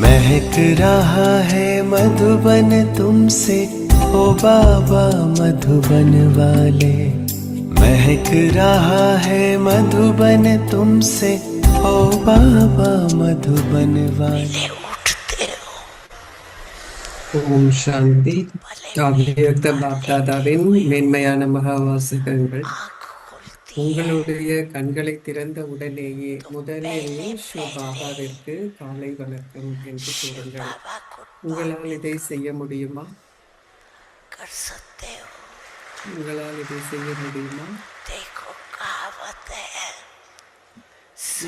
महक रहा है मधुबन तुमसे, ओ बाबा मधुबन वाले। महक रहा है मधुबन तुमसे, ओ बाबा मधुबन वाले। ஓம் சாந்தி. அவ்வியக்த பாப்தாதாவின் மேன்மையான மகாவாசகங்கள். உங்களுடைய கண்களை திறந்த உடனேயே முதலில் பாபாவிற்கு காலை வணக்கம் என்று கூறுங்கள். உங்களால் இதை செய்ய முடியுமா? உங்களால் இதை செய்ய முடியுமா?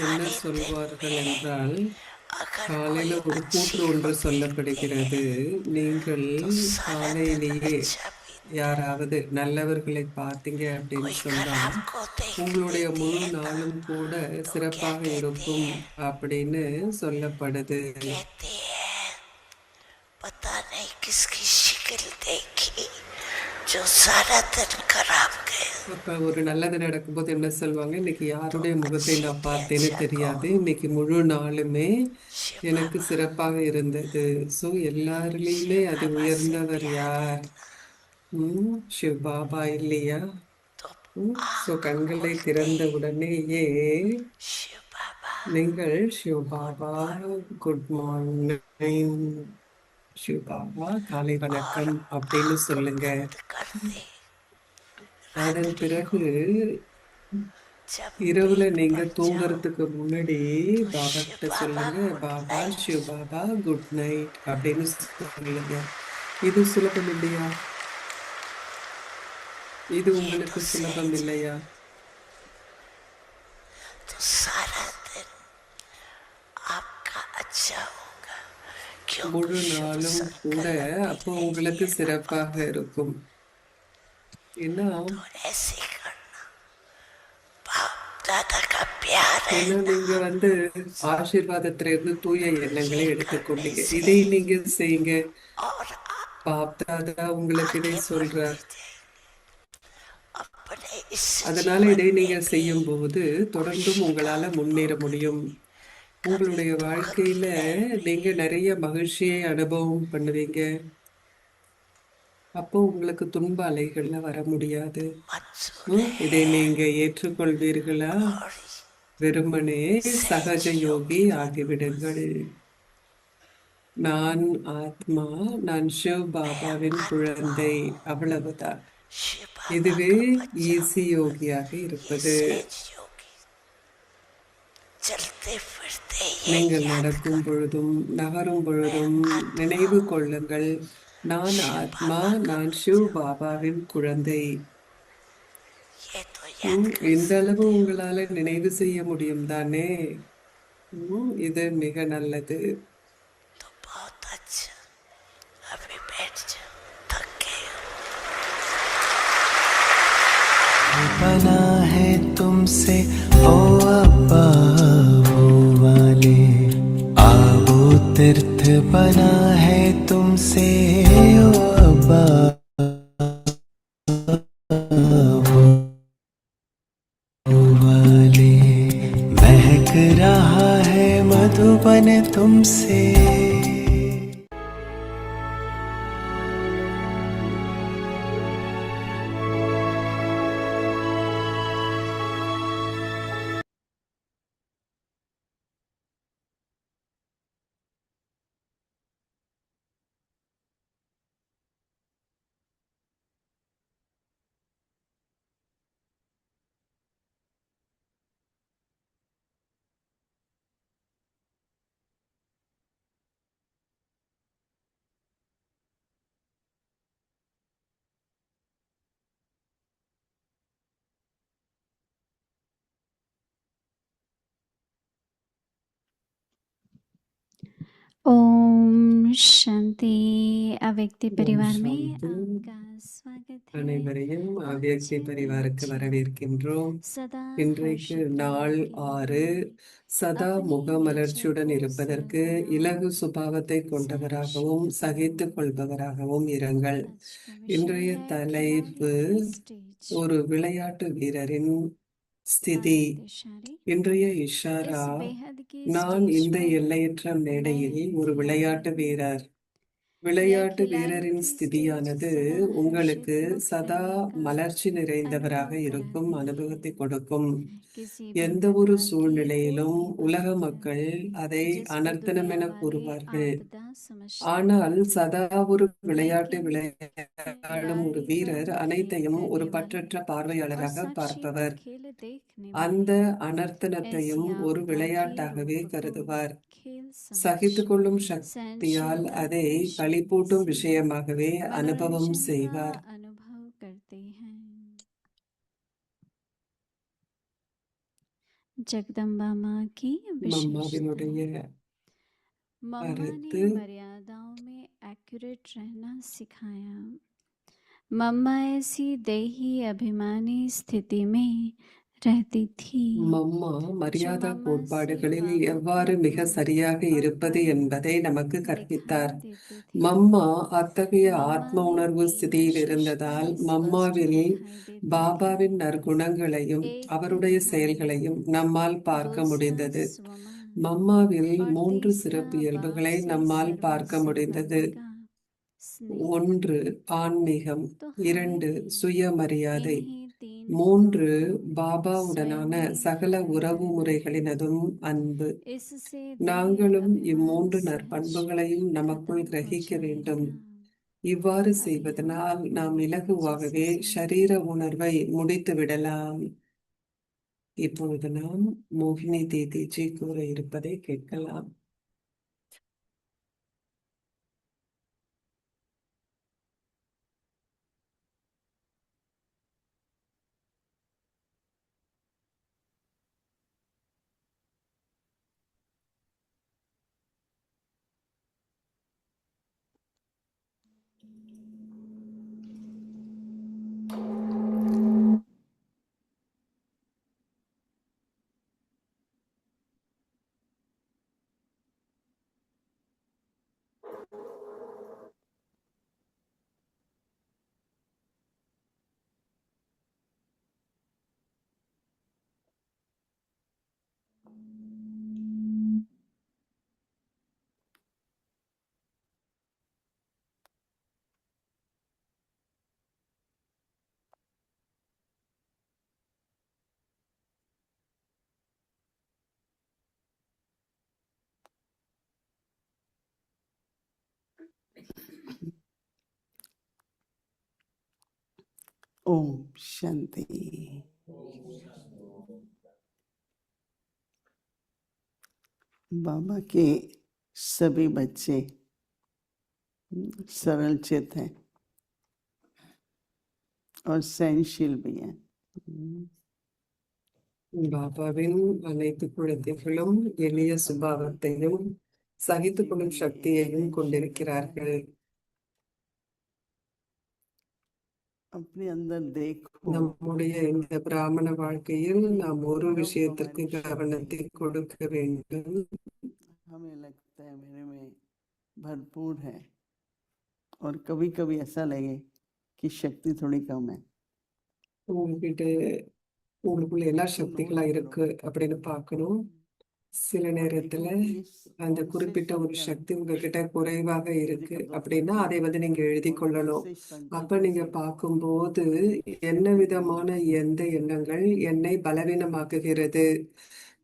என்ன சொல்வார்கள் என்றால், காலையில ஒரு கூற்று ஒன்று சொல்லப்படுகிறது. நீங்கள் காலையிலேயே யாராவது நல்லவர்களை பார்த்தீங்க அப்படின்னு சொன்னா உங்களுடைய முழு நாளும் கூட சிறப்பாக இருக்கும் அப்படின்னு சொல்லப்படுது. அப்ப ஒரு நல்லது நடக்கும்போது என்ன சொல்லுவாங்க, இன்னைக்கு யாருடைய முகத்தை நான் பார்த்தேன்னு தெரியாது, இன்னைக்கு முழு நாளுமே எனக்கு சிறப்பாக இருந்தது. சோ எல்லாருலயுமே அது உயர்ந்தவர் யார்? சிவ் பாபா இல்லையா? சோ கண்களை திறந்த உடனேயே நீங்கள் சிவ் பாபா குட் மார்னிங், சிவ் பாபா காலை வணக்கம் அப்படின்னு சொல்லுங்க. அதன் பிறகு இரவுல நீங்க தூங்குறதுக்கு முன்னாடி பாபா கிட்ட சொல்லுங்க, பாபா சிவ் பாபா குட் நைட் அப்படின்னு சொல்லுங்க. இது சுலபம் இல்லையா? இது உங்களுக்கு சுலபம் இல்லையா? முழு நாளும் கூட அப்போ உங்களுக்கு சிறப்பாக இருக்கும். ஏன்னா நீங்க ஆசீர்வாதத்துல இருந்து தூய எண்ணங்களை எடுத்துக்கொண்டீங்க. இதை நீங்க செய்யுங்க. பாப்தாதா உங்களுக்கு இதை சொல்றார். அதனால இதை நீங்க செய்யும் போது தொடர்ந்தும் உங்களால முன்னேற முடியும். உங்களுடைய வாழ்க்கையில நீங்க நிறைய மகிழ்ச்சியை அனுபவம் பண்ணுவீங்க. அப்போ உங்களுக்கு துன்ப அலைகள்ல வர முடியாது. இதை நீங்க ஏற்றுக்கொள்வீர்களா? வெறுமனே சகஜ யோகி ஆகிவிடுங்கள். நான் ஆத்மா, நான் சிவ் பாபாவின் குழந்தை, அவ்வளவுதான். இதுவே ஈசி யோகியாக இருப்பது. நீங்கள் நடக்கும் பொழுதும் நகரும் பொழுதும் நினைவு கொள்ளுங்கள், நான் ஆத்மா, நான் சிவ் பாபாவின் குழந்தை. இந்த அளவு உங்களால நினைவு செய்ய முடியும் தானே? இது மிக நல்லது. बना है तुमसे ओ अब्बा वो वाले, आबो तीर्थ बना है तुमसे ओ अब्बा वो वाले। महक रहा है मधुबन तुमसे। ओम शांति। अव्यक्ति परिवार में சாந்தி. आपका स्वागत है। அனைவரையும் அவ்யக்தி பரிவாருக்கு வரவேற்கின்றோம். सदा இன்றைக்கு நாள் 6. சதா முகமலர்ச்சியுடன் இருப்பதற்கு இலகு சுபாவத்தை கொண்டவராகவும் சகித்துக் கொள்பவராகவும் இருங்கள். இன்றைய தலைப்பு ஒரு விளையாட்டு வீரரின் ஸ்திதி. आज इशारे இன்றைய इस இஷாரா, बेहद की நான் स्टेज இந்த पर எல்லையற்ற மேடையில் मैं ஒரு விளையாட்டு खिलाड़ी வீரர். यह விளையாட்டு खिलाड़ी வீரரின் की स्टेज ஸ்திதியானது सदा உங்களுக்கு हर्षित मुक्त சதா रहने का மலர்ச்சி நிறைந்தவராக अनुभव இருக்கும் कराती அனுபவத்தை है கொடுக்கும். किसी भी எந்த ஒரு प्रकार की சூழ்நிலையிலும் कोई भी உலக बात மக்கள் அதை जिसको அனர்த்தனம் दुनिया என वाले கூறுவார்கள். आपदा समझते ஆனால் हैं, சதா ஒரு விளையாட்டு लेकिन விளையாடும் ஒரு खिलाड़ी तो வீரர் खेल அனைத்தையும் ஒரு करने वाला பற்றற்ற और பார்வையாளராக साक्षी तो பார்ப்பவர். खेल देखने அந்த वाले हैं। அனர்த்தனத்தையும் ऐसी ஒரு आपदा के விளையாட்டாகவே रूप को கருதுவார். खेल समझ சகித்துக்கொள்ளும் சக்தியால் सहनशीलता அதை की களிப்பூட்டும் शक्ति से விஷயமாகவே அனுபவம் मनोरंजन का செய்வார். अनुभव करते हैं। जगदम्बा माँ की विशेषता। மம்மாவினுடைய मम्मा ने கருத்து मर्यादाओं में एक्यूरेट रहना सिखाया। मम्मा ऐसी देही अभिमानी स्थिति में रहती थी மம்மா जो மரியாதா मम्मा से கோட்பாடுகளில் बाबा எவ்வாறு को மிக சரியாக और இருப்பது पद என்பதை நமக்கு दिखाई கற்பித்தார். देते थे। மம்மா அத்தகைய मम्मा ஆத்ம में உணர்வு 3 ஸ்திதியில் இருந்ததால் विशेषताएं स्पष्ट மம்மாவில் दिखाई देती थी। பாபாவின் நற்குணங்களையும் एक அவருடைய धर्म, செயல்களையும் நம்மால் பார்க்க दूसरा முடிந்தது. स्वमान மம்மாவில் और 3 तीसरा சிறப்பு बाप இயல்புகளை से நம்மால் सर्वस्व பார்க்க முடிந்தது. पाने का स्नेह। 1 ஆன்மீகம், तो हमें 2 भी சுயமரியாதை, इन्हीं 3 3 गुणों को பாபாவுடனான स्वयं में சகல धारण உறவு करना है। முறைகளினதும் அன்பு. इससे देह நாங்களும் अभिमान 3 सहज நற்பண்புகளையும் நமக்குள் खत्म हो கிரகிக்க வேண்டும். जाएगा। இவ்வாறு अभी हम செய்வதனால் நாம் जैसे இலகுவாகவே सुनेंगे। ஷரீர உணர்வை முடித்து விடலாம். இப்பொழுது நாம் மோகினி தீதிஜி கூற இருப்பதை கேட்கலாம். ओम शांति। बाबा के सभी बच्चे सरल चित हैं और सहनशील भी हैं। பாபாவின் அனைத்து குழந்தைகளும் எளிய சுபாவத்தையும் சகித்துக்கொள்ளும் சக்தியையும் கொண்டிருக்கிறார்கள். अपने अंदर देखो, நம்முடைய இந்த பிராமண வாழ்க்கையில் நாம் ஒரு விஷயத்திற்கு கவனத்தை கொடுக்க வேண்டும். हमें लगता है मेरे में भरपूर है और कभी कभी ऐसा लगे कि शक्ति थोड़ी कम है। உங்ககிட்ட உங்களுக்குள்ள எல்லா சக்திகளா இருக்கு அப்படின்னு பார்க்கணும். சில நேரத்துல அந்த குறிப்பிட்ட ஒரு சக்தி உங்ககிட்ட குறைவாக இருக்கு அப்படின்னா அதை நீங்க எழுதி கொள்ளணும். அப்ப நீங்க பார்க்கும்போது என்ன விதமான எந்த எண்ணங்கள் என்னை பலவீனமாக்குகிறது,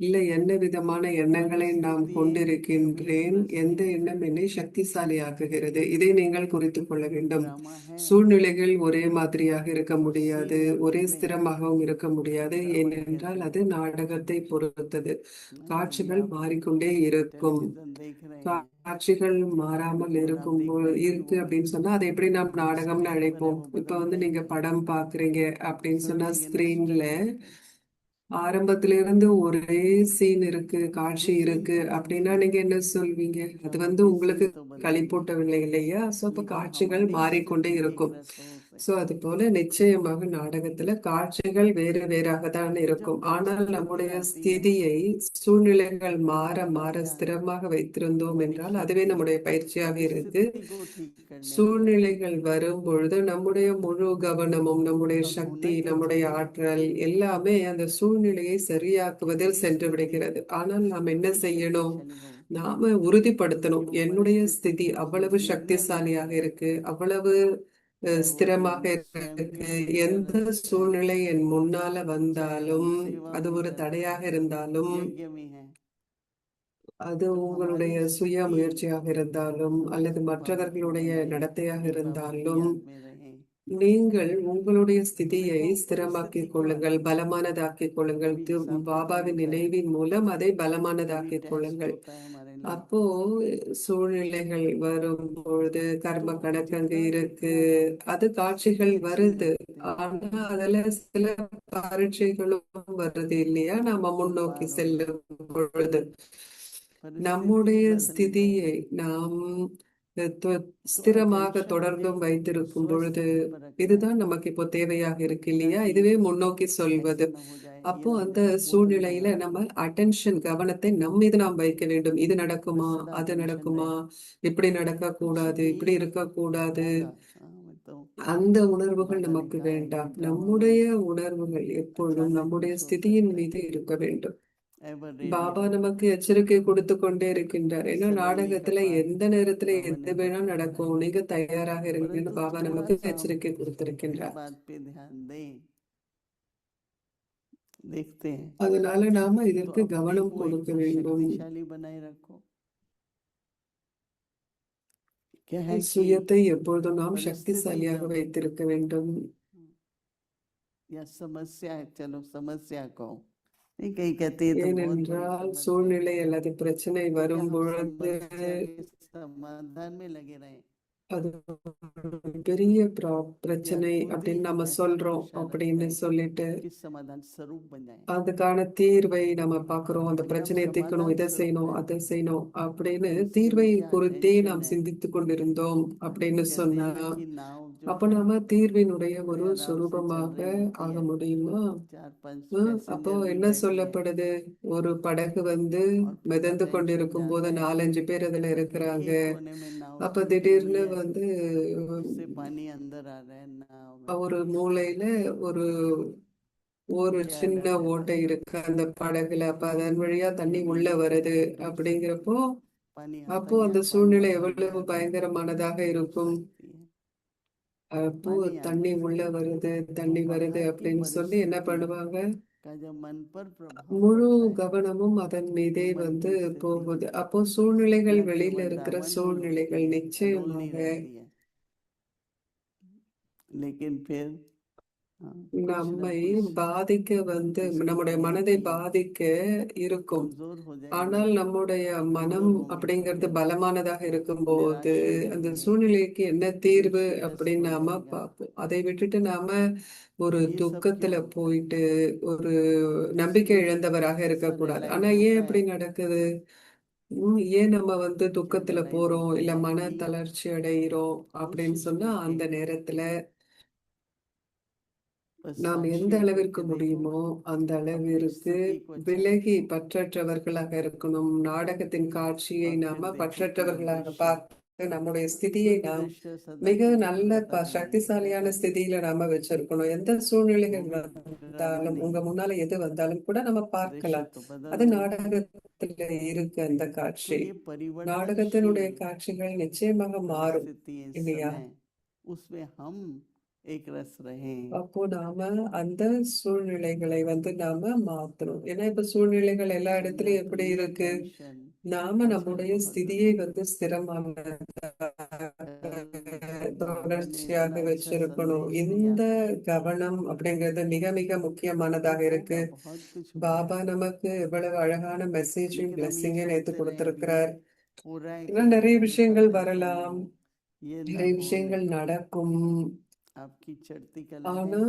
இல்ல என்ன விதமான எண்ணங்களை நாம் கொண்டிருக்கின்றேன், எந்த எண்ணம் என்னை சக்திசாலி ஆக்குகிறது, இதை நீங்கள் குறித்து கொள்ள வேண்டும். சூழ்நிலைகள் ஒரே மாதிரியாக இருக்க முடியாது, ஒரே ஸ்திரமாகவும் இருக்க முடியாது. ஏனென்றால் அது நாடகத்தை பொறுத்தது. காட்சிகள் மாறிக்கொண்டே இருக்கும். காட்சிகள் மாறாமல் இருக்கு அப்படின்னு சொன்னா அதை எப்படி நாம் நாடகம்னு அழைப்போம். இப்ப நீங்க படம் பாக்குறீங்க அப்படின்னு சொன்னா ஸ்கிரீன்ல ஆரம்பத்துல இருந்து ஒரே சீன் இருக்கு, காட்சி இருக்கு அப்படின்னா நீங்க என்ன சொல்வீங்க? அது உங்களுக்கு களிப்பூட்டவில்லை இல்லையா? சோ அப்ப காட்சிகள் மாறிக்கொண்டே இருக்கும். சோ அது போல நிச்சயமாக நாடகத்துல காட்சிகள் வேறு வேறாக தான் जब இருக்கும். ஆனால் परिस्थिति நம்முடைய आती है ஸ்திதியை சூழ்நிலைகள் மாற हमारा மாற अभ्यास ஸ்திரமாக வைத்திருந்தோம் हमारी என்றால் அதுவே शक्ति நம்முடைய பயிற்சியாக இருக்கு. परिस्थिति को ठीक करने में जाती है। சூழ்நிலைகள் வரும் பொழுது நம்முடைய முழு கவனமும் நம்முடைய और சக்தி होना क्या நம்முடைய चाहिए ஆற்றல் எல்லாமே அந்த சூழ்நிலையை சரியாக்குவதில் சென்று स्थिति விடுகிறது. ஆனால் நாம் என்ன कितनी செய்யணும்? शक्तिशाली हो நாம உறுதிப்படுத்தணும் उसकी वो என்னுடைய परिस्थिति ஸ்திதி उसमें அவ்வளவு देखना சக்திசாலியாக जरूरी है, இருக்கு, அவ்வளவு चाहे वो ஸ்திரமாக हम स्वयं के இருக்கு. भीतर எந்த சூழ்நிலை என் முன்னால चाहे வந்தாலும், हम सेवा அது भी ஒரு कर रहे தடையாக हैं, இருந்தாலும், यज्ञ में है, அது तो உங்களுடைய हमारी சுய स्थिति முயற்சியாக இருந்தாலும் அல்லது प्रभावित ना மற்றவர்களுடைய रहे, நடத்தையாக இருந்தாலும், प्रभावलियात में रहे। நீங்கள் உங்களுடைய तो ஸ்திதியை देखो परिस्थिति ஸ்திரமாக்கிக் क्या கொள்ளுங்கள், आती है, பலமானதாக்கிக் கொள்ளுங்கள். अभी साप्रदान பாபாவின் बताए நினைவின் மூலம் அதை कभी பலமானதாக்கிக் टेस्ट கொள்ளுங்கள். होता है हमारे लिए அப்போ சூழ்நிலைகள் வரும்பொழுது तो கர்ம கணக்கு அங்க जितना இருக்கு, जितना அது स्थिति காட்சிகள் अच्छी வருது. रहती है ஆனா அதுல சில பரீட்சைகளும் வருது இல்லையா? நாம वो முன்னோக்கி पार हो जाए। செல்லும் பொழுது परिस्थिति நம்முடைய बदलने ஸ்திதியை நாம் தொ- तो ஸ்திரமாக अटेंशन தொடர்ந்தும் एक வைத்திருக்கும் பொழுது स्वस्थिति पर रखना, இதுதான் நமக்கு இப்போ தேவையாக இருக்கு இல்லையா? ताकि இதுவே முன்னோக்கி சொல்வது. ऐसा ना हो जाए, ये அப்போ ना हो அந்த जाए कि वो तो नहीं சூழ்நிலையில होगा, நம்ம அட்டென்ஷன் கவனத்தை நம் மீது நாம் வைக்க வேண்டும். இது पर நடக்குமா, सदा அது टेंशन நடக்குமா, रहे இப்படி நடக்க कुछ கூடாது, भी இப்படி இருக்க கூடாது, होगा। हाँ, मैं तो அந்த உணர்வுகள் बाबा ने நமக்கு कहा है कि வேண்டாம். ड्रामा में நம்முடைய உணர்வுகள் எப்பொழுதும் अचानक நம்முடைய कुछ हो ஸ்திதியின் सकता है, மீது இருக்க வேண்டும். एवर रेडी பாபா रहो। நமக்கு எச்சரிக்கை கொடுத்து கொண்டே இருக்கின்றார். ஏன்னா सडनली का நாடகத்துல बात எந்த நேரத்துல बाबा எது ने வேணா बताया है, நடக்கும், நீங்க தயாராக இருங்கன்னு परंतु பாபா थोड़ा நமக்கு सा हम எச்சரிக்கை इस கொடுத்திருக்கின்றார். बात पे ध्यान दें, देखते हैं। அதனால நாம तो இதற்கு अपने கவனம் को கொடுக்க एकदम வேண்டும். शक्तिशाली बनाए रखो। क्या है कि சுயத்தை எப்பொழுதும் நாம் परिस्थिति சக்திசாலியாக जब வைத்திருக்க வேண்டும். या समस्या है, चलो समस्या कहो, नहीं कहीं कहते हैं तो बहुत बड़ी ஏனென்றால் समस्या है, சூழ்நிலை அல்லது பிரச்சனை तो क्या வரும் हम பொழுது समस्या के समाधान में लगे रहें, அது ஒரு பெரிய या பிரச்சனை खुद ही அப்படின்னு நம்ம ऐसा சொல்றோம் पुरुषार्थ அப்படின்னு करें சொல்லிட்டு कि समाधान स्वरूप बन जाए। அதுக்கான தீர்வை நம்ம பார்க்கிறோம். அந்த जब பிரச்சனையை தீர்க்கணும், समाधान இதை स्वरूप செய்யணும், है அதை செய்யணும் அப்படின்னு तो उसके தீர்வை नीचे குறித்தே अटेंशन நாம் है, சிந்தித்துக் கொண்டிருந்தோம் तो அப்படின்னு कहते சொன்னா, हैं ना कि नाव जो அப்ப है நாம தீர்வினுடைய बड़े ஒரு आराम से चल சொரூபமாக रही होती ஆக है, முடியுமா? 4-5 அப்போ पैसेंजर भी என்ன बैठे हैं சொல்லப்படுது? ஒரு படகு और फिर மிதந்து अटेंशन கொண்டிருக்கும் போது जाता है 4-5 பேர் அதுல कि இருக்கிறாங்க. एक कोने में नाव அப்ப टूटी हुई திடீர்னு है, उससे உம், पानी अंदर आ रहा है नाव में, ஒரு மூலையில ஒரு ஒரு क्या சின்ன डर रहता ஓட்டை है இருக்கு அந்த படகுல. அப்ப அதன் வழியா कि தண்ணி अभी உள்ள வருது. एकदम से அப்படிங்கிறப்போ पानी आता அப்போ गया, அந்த पानी சூழ்நிலை अंदर எவ்வளவு गया तो பயங்கரமானதாக डूब இருக்கும். सकती है, அப்போ पानी आ தண்ணி गया। உள்ள வருது, तो தண்ணி வருது बाहर की அப்படின்னு சொல்லி என்ன परिस्थिति பண்ணுவாங்க? का जब मन पर प्रभाव முழு पड़ता है கவனமும் அதன் तो மீதே मन की स्थिति போகுது. அப்போ சூழ்நிலைகள் न வெளியில केवल இருக்கிற दामन ही होती சூழ்நிலைகள் है, अडोल नहीं நிச்சயமாக रहती है, लेकिन फिर कुछ न நம்மை कुछ பாதிக்க நம்முடைய स्थितियां மனதை ऐसी பாதிக்க இருக்கும். कमजोर हो जाएंगी, ஆனால் நம்முடைய மனம் कमजोर होंगी, तो அப்படிங்கிறது फिर பலமானதாக இருக்கும்போது निराश हो அந்த जाएंगे, சூழ்நிலைக்கு என்ன தீர்வு डिस्ट्रेस அப்படின்னு हो நாம जाएगा। பார்ப்போம். அதை விட்டுட்டு நாம ஒரு ये सब துக்கத்துல क्यों होता है? போயிட்டு ஒரு நம்பிக்கை इसलिए இழந்தவராக ऐसा இருக்கக்கூடாது. रियलाइज ஆனா ஏன் होता இப்படி है நடக்குது? ஏன் நம்ம जब துக்கத்துல रियलाइज போறோம், होता இல்ல है மன कि தளர்ச்சி அடைகிறோம் அப்படின்னு कोशिश சொன்னா करके அந்த நேரத்துல बस நாம் எந்த साक्षी அளவிற்கு होके देखो, முடியுமோ அந்த अपनी அளவிற்கு स्थिति को अच्छा விலகி रखो, பற்றற்றவர்களாக இருக்கணும். நாடகத்தின் காட்சியை और फिर நாம देखो कि वो பற்றற்றவர்களாக दृश्य பார்த்து நம்முடைய ஸ்திதியை शुद्ध நாம் दृश्य सदा மிக के लिए நல்ல बदलता नहीं है, சக்திசாலியான ஸ்திதியில நாம வச்சிருக்கணும். எந்த वो சூழ்நிலைகள் भी ड्रामा வந்தாலும், नहीं உங்க है, முன்னால எது வந்தாலும் கூட நம்ம दृश्य பார்க்கலாம். तो அது बदलते हैं। நாடகத்துல இருக்கு அந்த तो காட்சி. ये परिवर्तनशील நாடகத்தினுடைய காட்சிகள் நிச்சயமாக மாறும் परिस्थिति इस இல்லையா? समय, उसमें हम एक रस रहें, அப்போ நாம அந்த சூழ்நிலைகளை நாம மாத்தணும். ஏன்னா இப்ப சூழ்நிலைகள் எல்லா या இடத்துலயும் तो எப்படி ये இருக்கு? टेंशन நாம आजकल நம்முடைய बहुत ஸ்திதியை कल ஸ்திரமாக बाबा ने தொடர்ச்சியாக इतना अच्छा வச்சிருக்கணும். संदेश दिया, இந்த கவனம் அப்படிங்கிறது மிக மிக முக்கியமானதாக இருக்கு. होगा बहुत कुछ होगा, பாபா நமக்கு எவ்வளவு அழகான மெசேஜையும் लेकिन हम ये பிளெஸிங்கையும் நேத்து सोचते रहे कि கொடுத்திருக்கிறார். हो रहा है இன்னும் क्या, நிறைய हमारे விஷயங்கள் साथ ऐसा வரலாம், नहीं, ये ना நிறைய हो, விஷயங்கள் நடக்கும். आपकी चढ़ती कला है ஆனா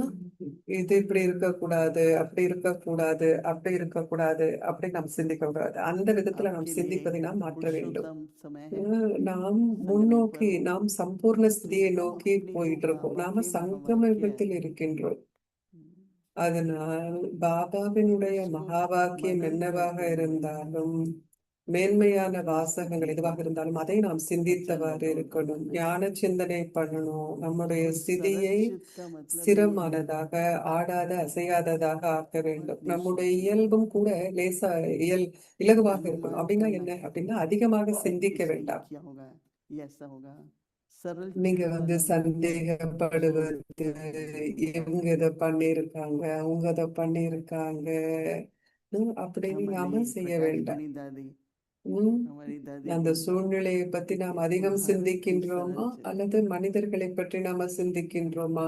இது இப்படி இருக்கக்கூடாது, அப்படி இருக்கக்கூடாது, அப்படி இருக்கக்கூடாது, அப்படி நாம் சிந்திக்க கூடாது. அந்த விதத்துல நாம் आपके लिए சிந்திப்பதை நாம் மாற்ற வேண்டும். पुरुषोत्तम समय है நாம் संगमे முன்னோக்கி पर्व நாம் சம்பூர்ண तो ஸ்திதியை एकदम நோக்கி अपने को போயிட்டு இருக்கோம். बाबा நாம के சங்கம महावाक्य யுகத்தில் இருக்கின்றோம். हम्म, அதனால் பாபாவினுடைய उसको மகா வாக்கியம் मनन என்னவாக करते हुए இருந்தாலும், மேன்மையான अपनी வாசகங்கள் स्थिति को எதுவாக இருந்தாலும் அதை நாம் सचल சிந்தித்தவாறு बटोर कर இருக்கணும். रखना ஞான चाहिए சிந்தனை பண்ணணும். நம்முடைய और सरल ஸ்திதியை चित्त का मतलब ये है ஸ்திரமானதாக, ஆடாத அசையாததாக ஆக்க बहुत வேண்டும். நம்முடைய निश्चित இயல்பும் கூட லேசா இலகுவாக இருக்கணும். अनुमान அப்படின்னா करना என்ன चाहिए அப்படின்னா அதிகமாக कि சிந்திக்க इससे ये வேண்டாம். क्या होगा ये ऐसा होगा सरल நீங்க चित्त वाला व्यक्ति சந்தேகப்படுவது, सोच विचार இவங்க இதை பண்ணியிருக்காங்க, அவங்க இதை பண்ணியிருக்காங்க, அப்படின்னு हमारी நாம செய்ய प्रकाश வேண்டாம். मणि दादी உம் हमारी दादी அந்த बोलती சூழ்நிலையை பத்தி कि நாம் அதிகம் तुम्हारी थी सरल சிந்திக்கின்றோமா चित्त அல்லது மனிதர்களை பற்றி நாம சிந்திக்கின்றோமா?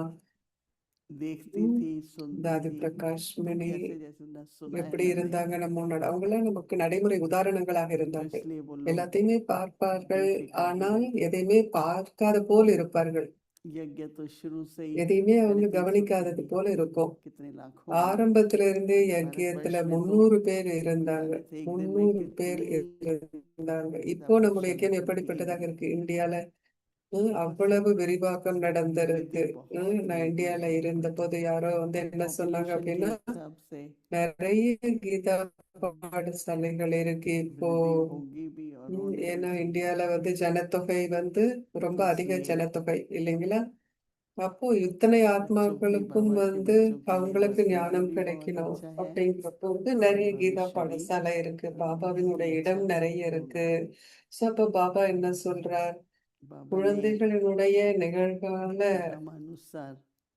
देखती உம் थी सुनती தாதி थी பிரகாஷ் மணி जैसे जैसे न सुना है எப்படி न இருந்தாங்க देखा है நம்ம முன்னாடி? அவங்களாம் நமக்கு நடைமுறை உதாரணங்களாக तो இருந்தார்கள். इसलिए वो लोग எல்லாத்தையுமே பார்ப்பார்கள், बेफिक्र ही ஆனால் रहते थे எதையுமே பார்க்காத போல் இருப்பார்கள். यज्ञ तो शुरू से ही எதையுமே அவங்க पहले 300 கவனிக்காதது போல இருக்கும். कितने लाखों में ஆரம்பத்துல இருந்தே யஜ்யத்துல भारतवर्ष में तो 300 பேர் एक இருந்தாங்க. पुजारी थे एक दिन में 300 பேர் कितनी இருந்தாங்க. இப்போ किताबें நம்முடைய யஜ்யம் शांति की எப்படிப்பட்டதாக गई இருக்கு இந்தியால? அவ்வளவு விரிவாக்கம் நடந்திருக்கு. विधि बहुत நான் बड़ी இந்தியால बड़ी இருந்த போது யாரோ வந்து और என்ன சொன்னாங்க पॉपुलेशन के அப்படின்னா, हिसाब से நிறைய கீதா பாடசாலைகள் இருக்கு இப்போ. वृद्धि होगी भी और होनी भी ஏன்னா चाहिए இந்தியால ஜனத்தொகை ரொம்ப तो அதிக इसलिए ஜனத்தொகை இல்லைங்களா? அப்போ இத்தனை बच्चों की ஆத்மாக்களுக்கும் बाबा के बच्चों के लिए அவங்களுக்கு वसति ஞானம் भी बहुत கிடைக்கணும் अच्छा है அப்படிங்கிறப்போ और நிறைய கீதா भविष्य भी பாடசாலை இருக்கு. बहुत பாபாவினுடைய ही இடம் अच्छा நிறைய होगा இருக்கு. சோ அப்ப பாபா என்ன சொல்றார்? बाबा ने குழந்தைகளினுடைய நிகழ்கால क्रमानुसार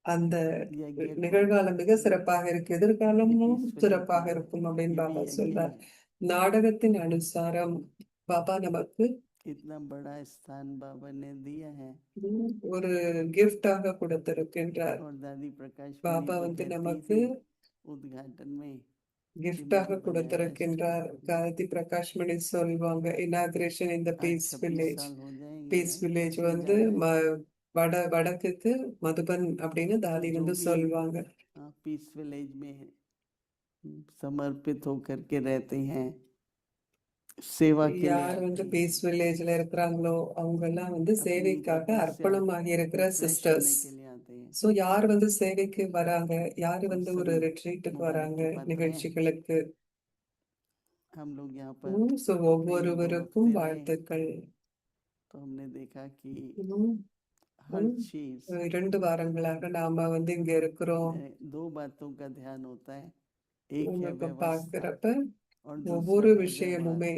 அந்த यज्ञ को நிகழ்காலம் மிக சிறப்பாக இருக்கு, ये எதிர்காலமும் पीसफुल சிறப்பாக यज्ञ है இருக்கும் அப்படின்னு ये भी பாபா यज्ञ சொல்றார். है நாடகத்தின் அனுசாரம் பாபா நமக்கு इतना बड़ा स्थान बाबा ने दिया है ஒரு கிஃப்டாக கொடுத்திருக்கின்றார். और दादी प्रकाश मणि பாபா तो कहती நமக்கு थी उद्घाटन में कि கிஃப்டாக मुझे बनारस கொடுத்திருக்கின்றார். காயத்ரி பிரகாஷ் மணி சொல்லுவாங்க, இனாகிரேஷன் இந்த आज பீஸ் 26 வில்லேஜ். साल हो जाएंगे பீஸ் வில்லேஜ் हो जा रहा है வடக்குக்கு மதுபன் அப்படின்னு तो தாதி जो भी சொல்லுவாங்க. पीस विलेज में समर्पित होकर के रहते हैं सेवा के लिए யார் आते हैं பீஸ் வில்லேஜ்ல இருக்கிறாங்களோ அவங்க எல்லாம் अपनी சேவைக்காக तपस्या அர்ப்பணமாகி இருக்கிற रिफ्रेश சிஸ்டர்ஸ். करने के लिए आते हैं சோ யார் சேவைக்கு வராங்க, யார் और ஒரு सभी ரிட்ரீட்டுக்கு मुबारक வராங்க, के पत्र हैं நிகழ்ச்சிகளுக்கு. हम लोग यहाँ पर சோ करीब 2 ஒவ்வொருவருக்கும் हफ्ते रहे வாழ்த்துக்கள். तो हमने देखा कि உம் हर உம் चीज 2 வாரங்களாக நாம இங்க இருக்கிறோம். में 2 बातों का ध्यान होता है एक है உங்களுக்கு व्यवस्था பார்க்கிறப்ப और ஒவ்வொரு दूसरा है व्यवहार விஷயமுமே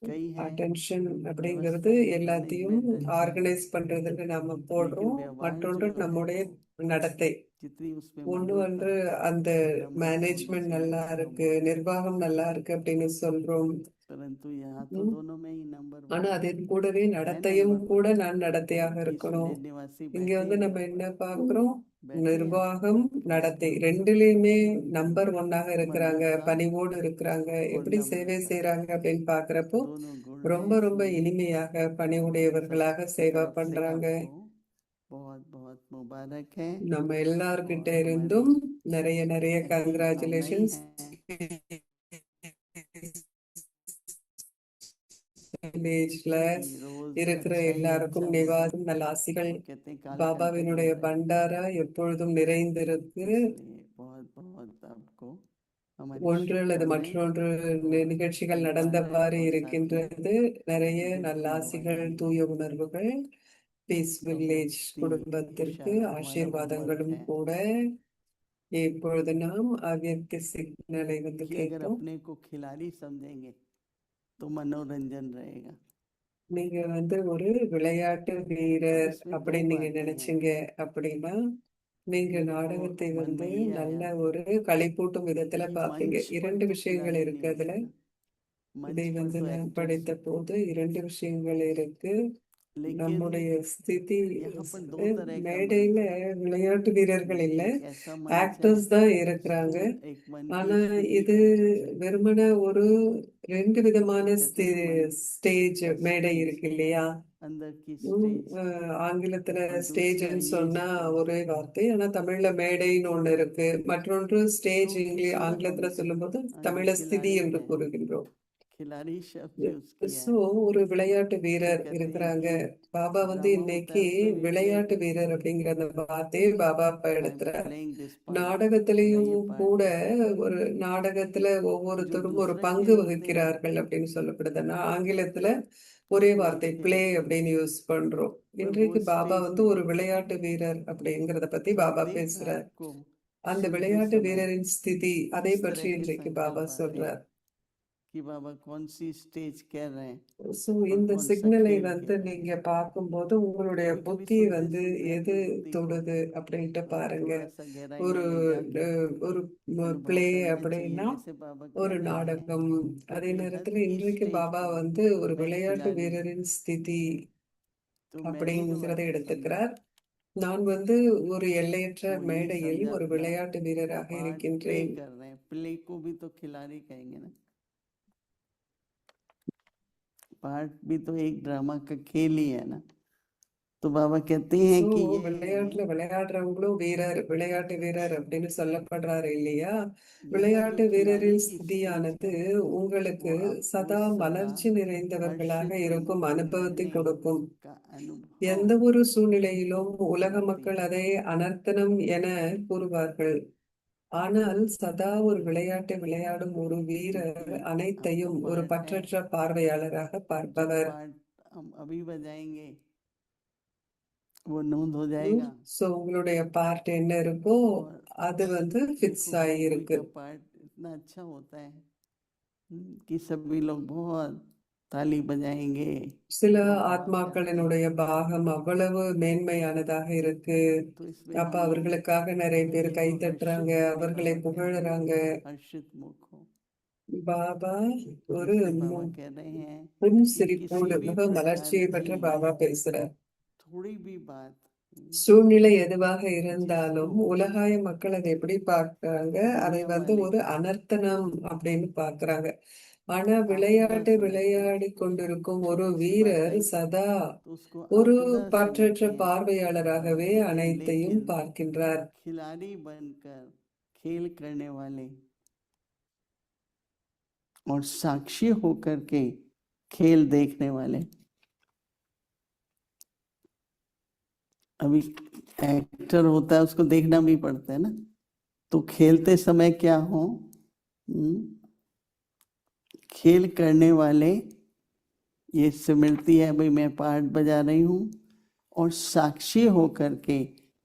कई हैं அட்டென்ஷன் அப்படிங்கிறது व्यवस्था में எல்லாத்தையும் मैनेजमेंट ஆர்கனைஸ் பண்றதுக்கு நாம लेकिन போடுறோம். व्यवहार மற்றொன்று जो है நம்முடைய நடத்தை. जितनी उसमें ஒண்ணு मधुरता அந்த नम्रता होनी மேனேஜ்மெண்ட் चाहिए நல்லா उतना இருக்கு, होगा நிர்வாகம் நல்லா இருக்கு அப்படின்னு சொல்றோம். परंतु यहाँ तो உம் दोनों में ही नंबर ஆனா 1 அதன் கூடவே है நடத்தையும் नंबर கூட 1 நான் நடத்தையாக पीस இருக்கணும். विलेज निवासी இங்க बैठे हैं நம்ம என்ன பார்க்கிறோம்? बैठे हैं நிர்வாகம், और நடத்தை ரெண்டுலயுமே நம்பர் 1ஆக இருக்கிறாங்க, मधुरता பணிவோடு இருக்கிறாங்க. और எப்படி சேவை नम्रता செய்யறாங்க அப்படின்னு பாக்குறப்போ दोनों गुण ரொம்ப हैं ரொம்ப इसलिए இனிமையாக हम பணிவுடையவர்களாக सबकी சேவை तरफ से பண்றாங்க. आपको बहुत बहुत मुबारक है நம்ம எல்லார்கிட்ட और हमारी இருந்தும் நிறைய நிறைய ऐसी कामनाएं கங்க்ராச்சுலேஷன்ஸ். हैं வில்லேஜ்ல कि रोज இருக்கிற अच्छा ही अच्छा எல்லாருக்கும் होता நிவாசம் நல்லாசிகள். और कहते हैं काल कंठ பாபாவினுடைய रहता है பண்டாரா எப்பொழுதும் நிறைந்திருக்கு. इसलिए बहुत बहुत आपको हमारी ஒன்று அல்லது शुभकामनाएं மற்றொன்று और நிகழ்ச்சிகள் परिवार है நடந்தவாறு और साथ में இருக்கின்றது. நிறைய दिल की நல்லாசிகள், मुबारक தூய உணர்வுகள் பீஸ் और வில்லேஜ் भक्ति குடும்பத்திற்கு इशारा हमारा ஆசீர்வாதங்களும் होमवर्क है கூட. இப்பொழுது நாம் அவ்யக்த சிக்னலை कि अगर கேட்போம். अपने को खिलाड़ी समझेंगे तो मनोरंजन रहेगा நீங்க ஒரு விளையாட்டு और வீரர் उसमें दो அப்படின்னு நீங்க बातें हैं நினைச்சீங்க அப்படின்னா நீங்க मेरे को நாடகத்தை मन में ये நல்ல आया ஒரு களிப்பூட்டும் விதத்துல कि பாப்பீங்க. मंच पर 2 तो விஷயங்கள் खिलाड़ी नहीं இருக்கு हो அதுல. सकता இதை मंच पर तो நான் एक्टर्स படித்த போது 2 விஷயங்கள் இருக்கு. लेकिन நம்முடைய ஸ்திதி यहाँ पर दो तरह का மேடையில मन है। விளையாட்டு வீரர்கள் இல்ல, एक ऐसा मंच है ஆக்டர்ஸ் தான் இருக்கிறாங்க. स्थूल एक मन की ஆனா स्थिति இது है, வெறுமனே ஒரு 2 விதமான कहते हैं मन ஸ்டேஜ் மேடை स्टेज இருக்கு இல்லையா? अंदर की உம், स्टेज ஆங்கிலத்துல और दूसरा ஸ்டேஜ்னு ये சொன்னா स्टेज। ஒரே வார்த்தை, ஆனா தமிழ்ல மேடைன்னு ஒண்ணு இருக்கு. மற்றொன்று ஸ்டேஜ் तो ஆங்கிலத்துல हम சொல்லும்போது जो தமிழ்ல ஸ்திதி खिलाड़ी என்று हैं, கூறுகின்றோம். खिलाड़ी शब्द यूज किया சோ है। ஒரு விளையாட்டு तो வீரர் कहते हैं இருக்கிறாங்க. कि பாபா வந்து ड्रामा होता இன்னைக்கு है उसमें भी प्ले விளையாட்டு करते வீரர் हैं, அப்படிங்கிற அந்த வார்த்தையை பாபா அப்ப आई एम எடுத்துறார். प्लेइंग दिस पार्ट, मेरा நாடகத்திலையும் ये கூட पार्ट है। ஒரு நாடகத்துல जो ஒவ்வொருத்தரும் ஒரு दूसरा பங்கு खेल होते हैं வகிக்கிறார்கள் அப்படின்னு சொல்லப்படுது. நான் ஆங்கிலத்துல ஒரே उसमें வார்த்தை खेल பிளே खेलते हैं, அப்படின்னு யூஸ் பண்றோம். पर वो இன்றைக்கு பாபா स्टेज வந்து में ஒரு விளையாட்டு வீரர் அப்படிங்கறத பத்தி जो பாபா देख பேசுறார். रात को அந்த सुनते விளையாட்டு समय வீரரின் ஸ்திதி அதை इस பற்றி तरह के இன்றைக்கு संकल्प பாபா आते हैं சொல்றார். कि बाबा कौन सी स्टेज कह रहे हैं சோ और இந்த कौन सा சிக்னலை खेल வந்து खेल रहे हैं। நீங்க பார்க்கும்போது உங்களுடைய कभी कभी புத்தி सुनते வந்து सुनते எது अपनी बुद्धि को தொடுது அப்படின்ட்டு பாருங்க. थोड़ा सा गहराई ஒரு में ले जाके ஒரு अनुभव பிளே करना चाहिए। அப்படின்னா जैसे बाबा ஒரு कह रहे हैं நாடகம். அதே कि हर நேரத்துல की இன்றைக்கு स्टेज பாபா पर வந்து ஒரு मैं விளையாட்டு खिलाड़ी, வீரரின் ஸ்திதி तो मैंने जो அப்படிங்கிறதை अर्थ समझा எடுத்துக்கிறார். நான் வந்து ஒரு எல்லையற்ற वो ये மேடையில் समझा ஒரு था விளையாட்டு வீரராக पार्ट प्ले இருக்கின்றேன். कर रहे हैं। प्ले को भी तो खिलाड़ी कहेंगे ना, पार्ट भी तो एक ड्रामा का खेल ही है ना। तो बाबा कहते हैं சோ कि ये விளையாட்டுல விளையாடுறவங்களும் வீரர், விளையாட்டு வீரர் அப்படின்னு சொல்லப்படுறாரு இல்லையா? यह விளையாட்டு जो खिलाड़ी வீரரின் की स्टेज ஸ்திதியானது है உங்களுக்கு वो आपको சதா सदा மலர்ச்சி நிறைந்தவர்களாக हर्षित இருக்கும் அனுபவத்தை रहने கொடுக்கும். का எந்த अनुभव ஒரு சூழ்நிலையிலும் உலக कराती மக்கள் है। அதை அனர்த்தனம் என கூறுவார்கள். ஆனால் சதா ஒரு விளையாட்டை விளையாடும் ஒரு வீரர் क्योंकि आपका அனைத்தையும் ஒரு पार्ट है பற்றற்ற பார்வையாளராக जो பார்ப்பவர். पार्ट हम अभी बजाएंगे वो नोंद हो जाएगा। சோ உங்களுடைய பார்ட் என்ன இருக்கோ और அது வந்து ஃபிக்ஸ் देखो कोई ஆகியிருக்கு. का पार्ट इतना अच्छा होता है कि सभी लोग बहुत ताली बजाएंगे, சில बहुत करते हैं। ஆத்மாக்களினுடைய பாகம் அவ்வளவு மேன்மையானதாக இருக்கு. तो इसमें அப்ப हम लोग அவர்களுக்காக நிறைய பேர் கை देखो தட்டுறாங்க, हर्षित होने का அவர்களை मतलब है புகழறாங்க. हर्षित मुख हो। பாபா ஒரு जैसे बाबा कह रहे हैं புன் कि சிரிப்போடு किसी भी மிக மலர்ச்சியை प्रकार பற்றி की பாபா பேசுறார். थोड़ी भी बात சூழ்நிலை எதுவாக இருந்தாலும் जिसको உலகாய மக்கள் அதை எப்படி பார்க்கறாங்க? அதை दुनिया வந்து वाले ஒரு அனர்த்தனம் அப்படின்னு பார்க்கறாங்க. ஆனா आपदा விளையாட்டு समझते हैं, விளையாடி கொண்டிருக்கும் ஒரு छोटी सी बात வீரர் आई சதா तो उसको ஒரு आपदा பற்றற்ற समझते हैं। பார்வையாளராகவே कहते हैं, அனைத்தையும் लेकिन பார்க்கின்றார். खिलाड़ी बनकर खेल करने वाले और साक्षी होकर के खेल देखने वाले, अभी एक्टर होता है उसको देखना भी पड़ता है ना, तो खेलते समय क्या हो, खेल करने वाले ये सिमरती है भाई मैं पार्ट बजा रही हूँ और साक्षी होकर के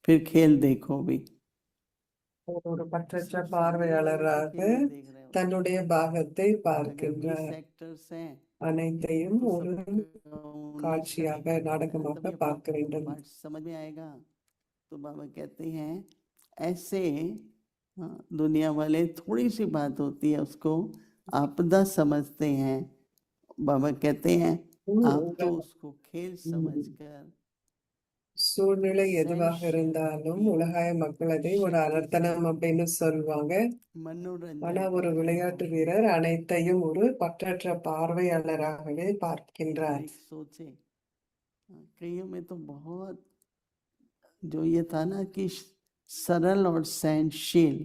फिर खेल देखो भी। ஒரு பற்றற்ற பார்வையாளராக खेल देख रहे हो தன்னுடைய பாகத்தை अगर 20 பார்க்கின்றார். एक्टर्स हैं அனைத்தையும் तो ஒரு सबका 19 காட்சியாக करना है, நாடகமாக तभी பார்க்க आपको வேண்டும். पार्ट समझ में आएगा। तो बाबा कहते हैं ऐसे दुनिया वाले थोड़ी सी बात होती है उसको आपदा समझते हैं। बाबा कहते हैं आप तो उसको खेल समझकर சூழ்நிலை எதுவாக இருந்தாலும் உலகாய மக்கள் அதை ஒரு அனர்த்தனம் அப்படின்னு சொல்லுவாங்க. ஆனா मनोरंजन ஒரு करते விளையாட்டு हो। வீரர் அனைத்தையும் ஒரு பற்றற்ற பார்வையாளராகவே तो பார்க்கின்றார். एक सोचे कईयों में तो बहुत जो ये था ना कि सरल और सहनशील,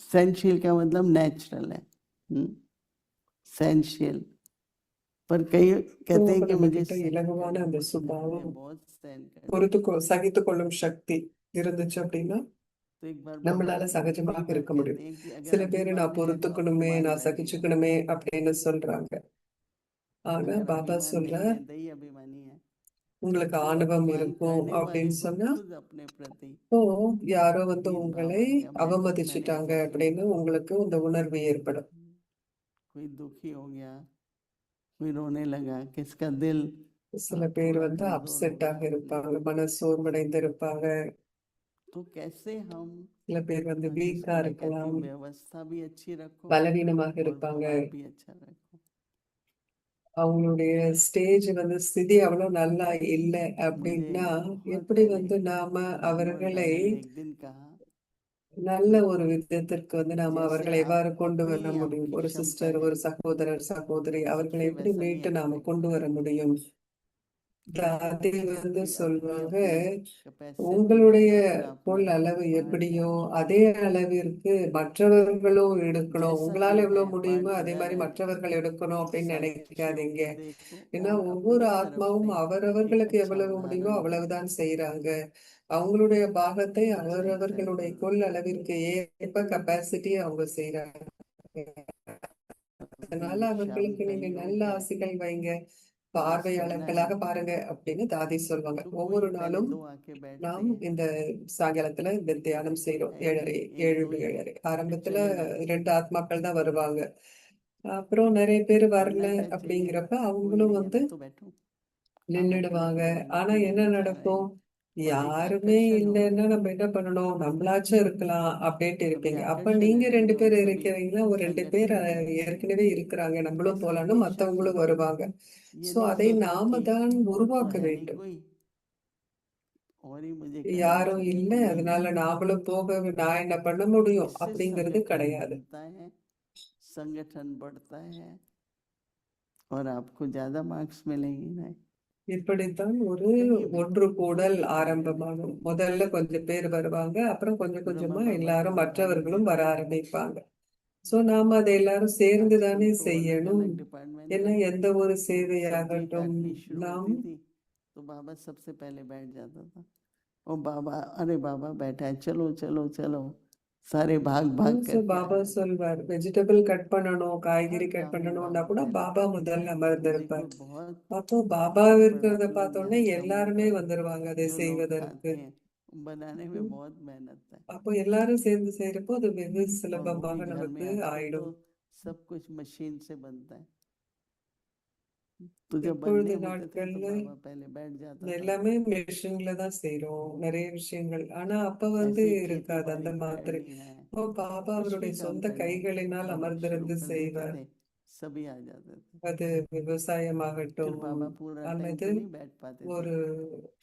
सहनशील का मतलब नेचुरल है, सहनशील, पर कई कहते हैं कि मुझे நம்மகிட்ட இலகுவான அந்த சுபாவம், मैं बहुत सहन कर। சகித்து கொள்ளும் சக்தி இருந்துச்சு அப்படின்னா तो एक बार நம்மளால बाबा சகஜமாக कई இருக்க बार முடியும். कहते हैं कि अगर சில பேர் நான் अभिमानी है तो பொறுத்துக்கணுமே, अपमान நான் लगेगा, சகிச்சுக்கணுமே அப்படின்னு சொல்றாங்க. ஆனா अगर பாபா अभिमान नहीं சொல்றார், है दही अभिमानी है உங்களுக்கு तो ஆணவம் अपमान இருக்கும் करने वाले அப்படின்னு को சொன்னா खुद अपने प्रति இப்போ யாரோ வந்து भेदभाव உங்களை आ गया, मैंने அவமதிச்சுட்டாங்க कैसे அப்படின்னு உங்களுக்கு இந்த உணர்வு ஏற்படும். कोई दुखी हो गया, कोई रोने लगा, किसका दिल சில பேர் थोड़ा வந்து कमजोर हो அப்செட்டாக गया, இருப்பாங்க, மனசோர்வடைந்து இருப்பாங்க. तो कैसे हम சில பேர் வந்து வீக்கா जिसको मैं कहती இருக்கலாம், हूँ, व्यवस्था भी अच्छी रखो பலவீனமாக और இருப்பாங்க. व्यवहार भी अच्छा रखो। அவங்களுடைய ஸ்டேஜ் வந்து ஸ்திதி அவ்வளவு நல்லா இல்லை मुझे அப்படின்னா बहुत எப்படி पहले வந்து நாம हनुमान அவர்களை दादा ने एक दिन कहा நல்ல कि ஒரு விதத்திற்கு வந்து நாம जैसे அவர்களை आप எவ்வாறு கொண்டு अपनी வர முடியும், आपकी ஒரு क्षमता சிஸ்டர், है ஒரு சகோதரர், சகோதரி, அவர்களை उससे எப்படி वैसा नहीं மீட்டு நாம एक्सपेक्ट கொண்டு करो வர முடியும். क्योंकि தாதி வந்து जिसकी अपनी சொல்வாங்க, अपनी कैपेसिटी है உங்களுடைய अपना अपना கொள் அளவு पार्ट है எப்படியோ அதே அளவிற்கு மற்றவர்களும் எடுக்கணும். जैसा जो உங்களால है எவ்வளவு முடியுமோ पार्ट அதே किधर மாதிரி है மற்றவர்கள் எடுக்கணும் அப்படின்னு साक्षी நினைக்காதீங்க. होके देखो ஏன்னா और ஒவ்வொரு अपनी तरफ ஆத்மாவும் से एक அவரவர்களுக்கு अच्छा எவ்வளவு முடியுமோ उदाहरण दो அவ்வளவுதான் செய்றாங்க. அவங்களுடைய பாகத்தை अच्छा அவரவர்களுடைய एग्जाम्पल கொள் दो அளவிற்கு ஏற்ப கெப்பாசிட்டி அவங்க செய்றாங்க. अभी அதனால शाम அவர்களுக்கு का நீங்க நல்ல योग है ஆசிகள் வைங்க, बस करना है பார்வையாளர்களாக பாருங்க அப்படின்னு தாதி சொல்லுவாங்க. तो कोई ஒவ்வொரு पहले நாளும் दो आके बैठते நாம் हैं இந்த சாயங்காலத்துல இந்த தியானம் செய்றோம். है नहीं 7:30 एक 7 दो டு ही है 7:30. फिर ஆரம்பத்துல चले जाते हैं 2 ஆத்மாக்கள் தான் வருவாங்க. அப்புறம் நிறைய பேர் வரல करना क्या चाहिए அப்படிங்கிறப்ப कोई அவங்களும் नहीं है வந்து मैं तो बैठूं आप अकेले நின்னுடுவாங்க. तो बैठ ஆனா जाते என்ன जल्दी चला நடக்கும்? आएंगे और एक யாருமே आकर्षण होगा இல்லைன்னா நம்ம என்ன பண்ணணும்? நம்மளாச்சும் இருக்கலாம் அப்படின்ட்டு अभी இருப்பீங்க. அப்ப आकर्षण நீங்க है कि 2 जो பேர் सभी இருக்கிறீங்கன்னா, ஒரு 2 பேர் संगठन में ஏற்கனவே இருக்கிறாங்க. நம்மளும் ऐसा போலான்னு हमेशा மத்தவங்களும் सोचो வருவாங்க. ये சோ नहीं அதை सोचो நாம कि தான் और तो உருவாக்க है नहीं வேண்டும். कोई और ही मुझे करना யாரும் चाहिए இல்ல, नहीं அதனால நாமளும் நான் என்ன பண்ண முடியும் इससे அப்படிங்கிறது संगठन கிடையாது. बनता है संगठन बढ़ता है और आपको ज्यादा मार्क्स मिलेंगे ना இப்படித்தான் ஒரு कहीं भी ஒன்று कोई கூடல் भी कार्य ஆரம்பமாகும். देखो முதல்ல கொஞ்சம் பேர் வருவாங்க, அப்புறம் கொஞ்சம் ब्रह्मा கொஞ்சமா बाबा எல்லாரும் को उठाने மற்றவர்களும் வர देते हैं ஆரம்பிப்பாங்க. சோ நாம அதை எல்லாரும் சேர்ந்து தானே आजकल तो अलग செய்யணும். अलग डिपार्टमेंट ஏன்னா है எந்த ஒரு तो सब्जी சேவையாகட்டும் काटनी शुरू நாம் होती थी तो बाबा सबसे पहले बैठ जाता था और बाबा अरे बाबा बैठा है चलो चलो चलो सारे भाग भाग சோ करके आ பாபா जाते சொல்வார், வெஜிடபிள் கட் பண்ணணும், காய்கறி हर கட் काम में பண்ணணும்னா बाबा கூட पहले பாபா முதல்ல मुझे कोई அமர்ந்திருப்பார். बहुत அப்போ பாபா बड़ा இருக்கிறத आनंद பார்த்தோன்னே यहाँ कम எல்லாருமே होता है வந்துருவாங்க அதை जो लोग செய்வதற்கு. खाते हैं बनाने में बहुत मेहनत है அப்போ எல்லாரும் சேர்ந்து செய்யறப்போ அது வெகு और वो भी சுலபமாக घर में நமக்கு आजकल तो ஆயிடும். सब कुछ मशीन से बनता है तो जब இப்பொழுது बनने होते थे तो நாட்கள்ல बाबा पहले बैठ जाता था எல்லாமே மெஷின்ல தான் செய்றோம் நிறைய விஷயங்கள். ஆனா அப்ப வந்து ऐसे ही खेती இருக்காது அந்த बाड़ी மாதிரி. करनी है இப்போ பாபா कुछ भी அவருடைய काम சொந்த करना है கைகளினால் बाबा शुरू அமர்ந்திருந்து कर देते செய்வார். थे सभी आ जाते थे அது फिर விவசாயமாகட்டும் बाबा पूरा टाइम அல்லது तो नहीं बैठ पाते थे ஒரு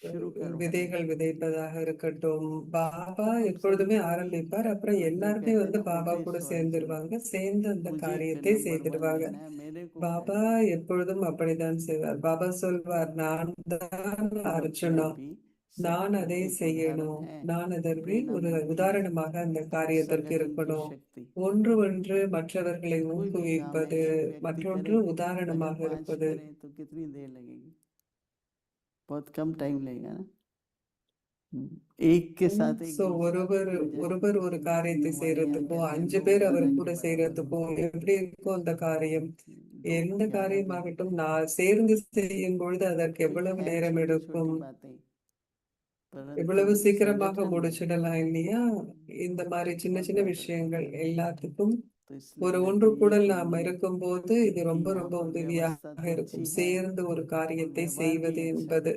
शुरू करो விதைகள் விதைப்பதாக இருக்கட்டும், பாபா तो हम सभी எப்பொழுதுமே को भी ஆரம்பிப்பார். அப்புறம் जो எல்லாருமே कहते हैं வந்து ना பாபா ऊपरी கூட स्वर्ग சேர்ந்துருவாங்க. சேர்ந்து அந்த मुझे காரியத்தை नंबर वन செய்திடுவாங்க. लेना है मेरे को பாபா उठाइए எப்பொழுதும் அப்படித்தான் செய்வார். பாபா சொல்வார், நான் தான் सब अपने அர்ஜுனா, आप ही நான் सबको அதை एक उदाहरण செய்யணும். है நான் அதற்கு प्रेरणा ஒரு मिलती है உதாரணமாக அந்த காரியத்திற்கு संगठन की இருக்கணும். शक्ति ஒன்று ஒன்று மற்றவர்களை कोई भी काम है ஊக்குவிப்பது, एक व्यक्ति மற்றொன்று करे अगर உதாரணமாக 5 இருப்பது. करें तो कितनी देर लगेगी बहुत कम टाइम लगेगा ना एक के साथ एक சோ दूसरा ஒருவர் जैसे ஒருவர் ஒரு காரியத்தை हमारे यहाँ செய்யறதுக்கும் कहते हैं 5 दो பேர் அவர் घड़ा கூட के बराबर செய்யறதுக்கும் எப்படி இருக்கும் அந்த காரியம்? दो எந்த 11 भी होते காரியமாகட்டும் हैं நான் சேர்ந்து செய்யும் பொழுது அதற்கு तो ये எவ்வளவு है நேரம் छोटी छोटी எடுக்கும்? बातें परंतु எவ்வளவு சீக்கிரமாக संगठन முடிச்சிடலாம் இல்லையா? இந்த மாதிரி சின்ன बहुत சின்ன बेहतर விஷயங்கள் होता है எல்லாத்துக்கும் तो इसलिए ஒரு मैं तो ஒன்று यही கூடல் நாம कहूंगी இருக்கும்போது இது कि ரொம்ப यहाँ ரொம்ப पर व्यवस्था உதவியாக तो இருக்கும். अच्छी है சேர்ந்து ஒரு और காரியத்தை व्यवहार भी செய்வது अच्छा है என்பது.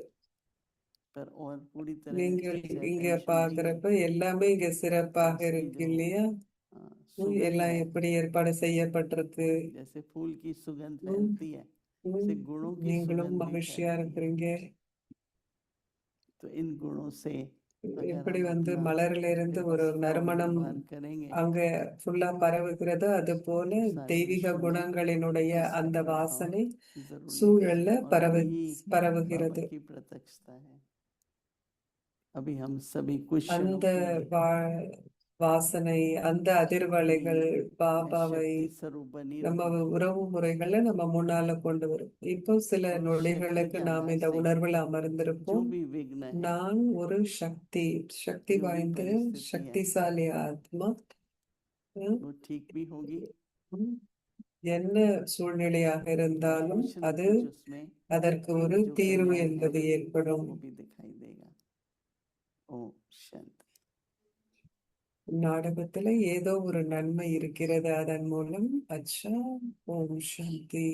पर और पूरी तरह நீங்கள் से இங்க अटेंशन नहीं है பாக்குறப்ப எல்லாமே இங்க तो சிறப்பாக इसकी இருக்கு जो இல்லையா? सुगंध எல்லாம் है எப்படி ஏற்பாடு செய்யப்பட்டிருக்கு. जैसे फूल की सुगंध ம், फैलती है ம். से गुणों की நீங்களும் सुगंध भी மகிழ்ச்சியா फैलती है இருக்கிறீங்க. तो इन गुणों से अगर எப்படி हम வந்து अपना மலர்ல இருந்து ஒரு व्यवस्था और நறுமணம் व्यवहार करेंगे அங்க ஃபுல்லா பரவுகிறதோ அது போல तो सारे தெய்வீக विश्व में குணங்களினுடைய ऐसा அந்த प्रभाव வாசனை जरूर लेके சூழல்ல आए और वही बाबा பரவுகிறது. की प्रत्यक्षता है अभी हम सभी कुछ क्षणों அந்த के लिए வாசனை, அந்த அதிர்வலைகள் अपनी பாபாவை शक्ति स्वरूप बनी நம்ம रहो உறவு முறைகள்ல நம்ம முன்னால கொண்டு வரும். இப்போ சில और शक्ति के நொடிகளுக்கு நாம் आधार இந்த से உணர்வுல जो அமர்ந்திருப்போம். भी विघ्न है நான் ஒரு சக்தி, சக்தி जो भी வாய்ந்த परिस्थिति है சக்திசாலி ஆத்மா. ம், वो ठीक भी होगी ம். என்ன சூழ்நிலையாக और இருந்தாலும் कुछ न அது कुछ उसमें அதற்கு ஒரு जो தீர்வு कल्याण है என்பது ஏற்படும். वो भी दिखाई देगा ओम शांति நாடகத்துல ஏதோ ஒரு நன்மை இருக்கிறது. அதன் மூலம் அச்சா. ஓம் சாந்தி.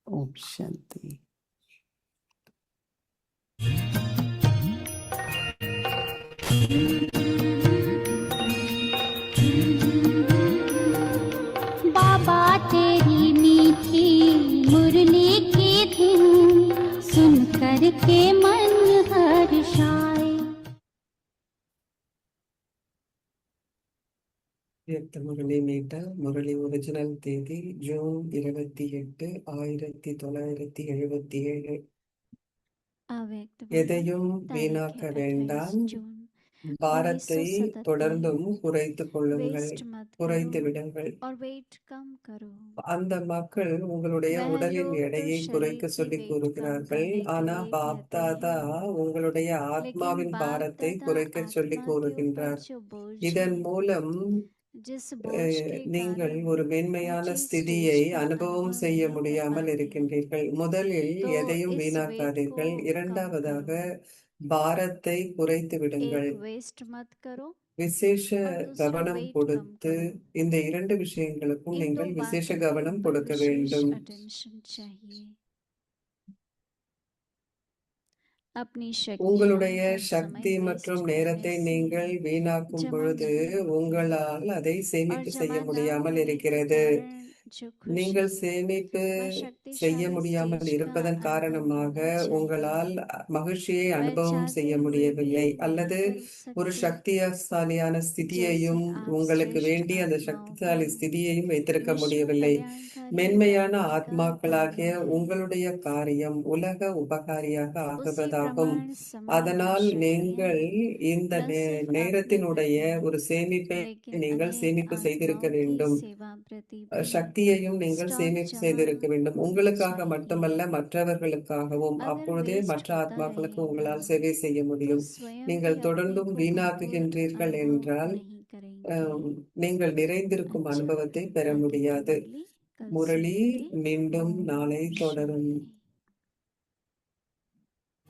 ओम शांति। बाबा तेरी मीठी मुरली की धुन सुन कर के मन हर्षाए। எட்டு முரளி மீட்டா முரளி ஒரிஜினல் தேதி ஜூன் 28, 1977. अव्यक्त எதையும் तारीख வீணாக்க है 28 வேண்டாம். जून பாரத்தை 1977। தொடர்ந்தும் குறைத்துக் கொள்ளுங்கள், वेस्ट मत குறைத்து करो விடுங்கள். और वेट कम करो। அந்த மக்கள் உங்களுடைய वह உடலின் लोग तो எடையை शरीर குறைக்க की சொல்லி वेट कम கூறுகிறார்கள். करने के ஆனா लिए பாப்தாதா कहते हैं, உங்களுடைய लेकिन ஆத்மாவின் बाप பாரத்தை दादा குறைக்க சொல்லி आत्मा के ऊपर கூறுகின்றார். जो बोझ இதன் है, மூலம் जिस बोझ के நீங்கள் कारण ஒரு மென்மையான ऊंची ஸ்திதியை स्टेज का அனுபவம் अनुभव செய்ய नहीं कर முடியாமல் पाते, இருக்கின்றீர்கள். முதலில் तो எதையும் इस वेट को வீணாக்காதீர்கள். कम இரண்டாவதாக करो। பாரத்தை குறைத்து விடுங்கள். एक वेस्ट मत करो விசேஷ और दूसरा கவனம் वेट कम கொடுத்து करो। இந்த இரண்டு விஷயங்களுக்கும் इन दो நீங்கள் விசேஷ बातों के கவனம் ऊपर கொடுக்க विशेष வேண்டும். अटेंशन चाहिए। अपनी शक्तियों உங்களுடைய और சக்தி समय மற்றும் वेस्ट நேரத்தை करने से நீங்கள் வீணாக்கும் जमा பொழுது नहीं होते உங்களால் அதை और சேமிப்பு செய்ய जमा ना முடியாமல் होने के இருக்கிறது. कारण जो खुशी நீங்கள் சேமிப்பு वह செய்ய शक्तिशाली முடியாமல் स्टेज का இருப்பதன் अनुभव காரணமாக होना चाहिए, உங்களால் மகிழ்ச்சியை वह அனுபவம் चाहते செய்ய हुए भी முடியவில்லை, नहीं அல்லது कर ஒரு सकते। சக்திசாலியான जैसे ஸ்திதியையும் आप உங்களுக்கு श्रेष्ठ வேண்டிய அந்த आत्माओं சக்திசாலி को ஸ்திதியையும் வைத்திருக்க विश्व முடியவில்லை. कल्याणकारी மென்மையான बनाने का ஆத்மாக்களாகிய कार्य है। உங்களுடைய காரியம் உலக உபகாரியாக उसी ஆகுவதாகும். प्रमाण समान அதனால் शक्तियाँ நீங்கள் இந்த न सिर्फ अपने நேரத்தினுடைய प्रति ஒரு சேமிப்பை लेकिन நீங்கள் अनेक சேமிப்பு செய்திருக்க आत्माओं की வேண்டும். सेवा प्रति भी சக்தியையும் நீங்கள் स्टॉक சேமிப்பு जमा செய்திருக்க வேண்டும், होना உங்களுக்காக चाहिए। மட்டுமல்ல மற்றவர்களுக்காகவும். अगर அப்பொழுதே वेस्ट மற்ற होता ஆத்மாக்களுக்கு रहेगा உங்களால் சேவை செய்ய तो முடியும். स्वयं நீங்கள் भी अपने தொடர்ந்தும் को भरपूर வீணாக்குகின்றீர்கள் अनुभव என்றால் नहीं करेंगे। நீங்கள் நிறைந்திருக்கும் अच्छा, அனுபவத்தை பெற आगे की முடியாது. मुरली कल முரளி सुनेंगे। மீண்டும் ओम நாளை தொடரும்.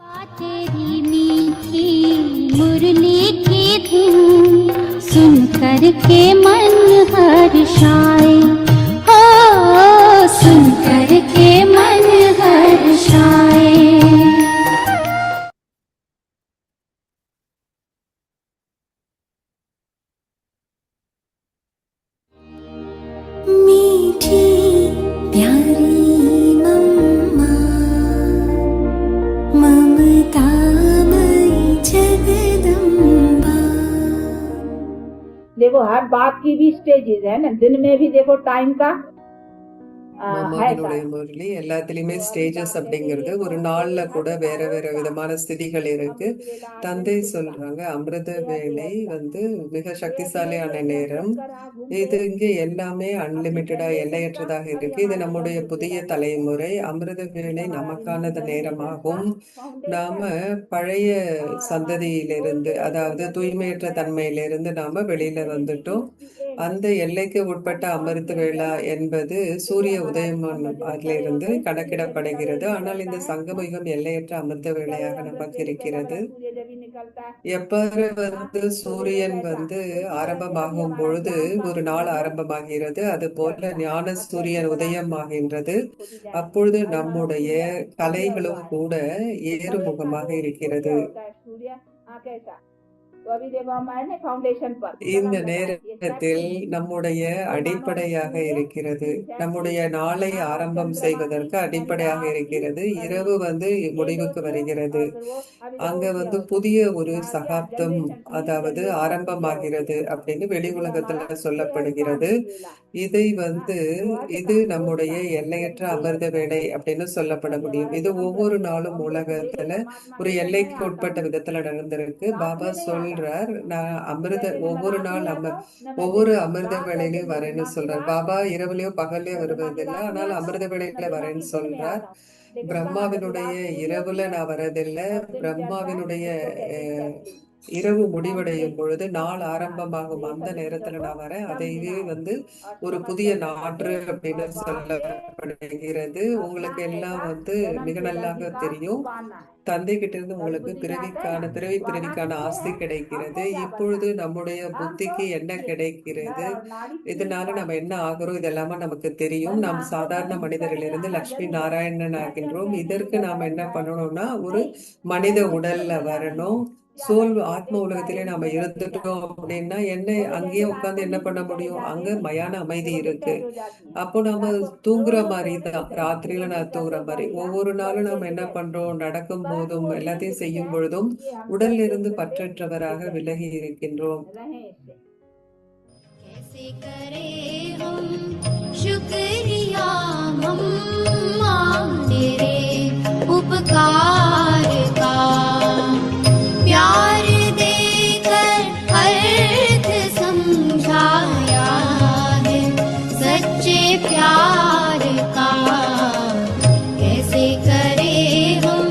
शांति। तेरी मीठी मुरली की धुन सुन कर के मन हर्षाए। हो सुन कर के मन हर्षाए। मीठी प्यारी मम्मा ममतामयी जगदम्बा। देखो हर बात की भी स्टेजेस है ना, दिन में भी देखो टाइम का है மாமாவினுடைய முரளி எல்லாத்துலயுமே ஸ்டேஜஸ் அப்படிங்கிறது ஒரு நாள்ல கூட வேற வேற விதமான ஸ்திதிகள் இருக்கு. தந்தை சொல்றாங்க அமிர்த வேளை மிக சக்திசாலியான நேரம். இது இங்க எல்லாமே அன்லிமிட்டடா எல்லையற்றதாக இருக்கு. இது நம்முடைய புதிய தலைமுறை. அமிர்த வேளை நமக்கானது நேரமாகும். நாம பழைய சந்ததியிலிருந்து, அதாவது தூய்மையற்ற தன்மையிலிருந்து நாம வெளியில வந்துட்டோம். அந்த எல்லைக்கு உட்பட்ட அமிர்த வேளா என்பது சூரிய உதயமானதிலிருந்து கணக்கிடப்படுகிறது. ஆனால் இந்த சங்கமயுகம் எல்லையற்ற அமிர்த வேளையாக நமக்கு இருக்கிறது. எவ்வாறு சூரியன் ஆரம்பமாகும் பொழுது ஒரு நாள் ஆரம்பமாகிறது, அது போல ஞான சூரியன் உதயமாகின்றது. அப்பொழுது நம்முடைய கலைகளும் கூட ஏறுமுகமாக இருக்கிறது. இந்த நேரத்தில் நம்முடைய அடிப்படையாக இருக்கிறது, நம்முடைய நாளை ஆரம்பம் செய்வதற்கு அடிப்படையாக இருக்கிறது. இரவு முடிவுக்கு வருகிறது. அங்க புதிய ஒரு சகாப்தம், அதாவது ஆரம்பமாகிறது அப்படின்னு வெளி உலகத்துல சொல்லப்படுகிறது. இதை இது நம்முடைய எல்லையற்ற அமிர்த வேளை அப்படின்னு சொல்லப்பட முடியும். இது ஒவ்வொரு நாளும் உலகத்துல ஒரு எல்லைக்கு உட்பட்ட விதத்துல நடந்திருக்கு. பாபா சொல்றார், நான் ஒவ்வொரு அமிர்த வேளையிலையும் வரேன்னு சொல்றார். பாபா இரவுலயோ பகல்லயோ வருவதில்லை, ஆனால் அமிர்த வேளையில வரேன்னு சொல்றார். பிரம்மாவினுடைய இரவுல நான் வரதில்லை, பிரம்மாவினுடைய இரவு முடிவடையும் பொழுது நாள் ஆரம்பமாகும் அந்த நேரத்துல நான் வரேன். அதையே வந்து ஒரு புதிய நாற்று அப்படின்னு சொல்லப்படுகிறது. உங்களுக்கு எல்லாம் வந்து மிக நல்லாக தெரியும். தந்தை கிட்ட இருந்து உங்களுக்கு பிறவிக்கான ஆஸ்தி கிடைக்கிறது. இப்பொழுது நம்முடைய புத்திக்கு என்ன கிடைக்கிறது, இதனால நம்ம என்ன ஆகிறோம், இதெல்லாமே நமக்கு தெரியும். நாம் சாதாரண மனிதரிலிருந்து லட்சுமி நாராயணன் ஆகின்றோம். இதற்கு நாம என்ன பண்ணணும்னா ஒரு மனித உடல்ல வரணும். ஆத்ம உலகத்திலே நாம இருந்துட்டோம் அப்படின்னா என்ன, அங்கேயே உட்கார்ந்து என்ன பண்ண முடியும்? அங்க மயான அமைதி இருக்கு. அப்போ நாம தூங்குற மாதிரி தான், ராத்திரியில நான் தூங்குற மாதிரி. ஒவ்வொரு நாளும் நாம என்ன பண்றோம், நடக்கும் போதும் எல்லாத்தையும் செய்யும் பொழுதும் உடல்ல இருந்து பற்றற்றவராக விலகி இருக்கின்றோம். कैसे करें हम शुक्रिया मम्मा तेरे उपकार का, प्यार देकर अर्थ समझाया है सच्चे प्यार का। कैसे करें हम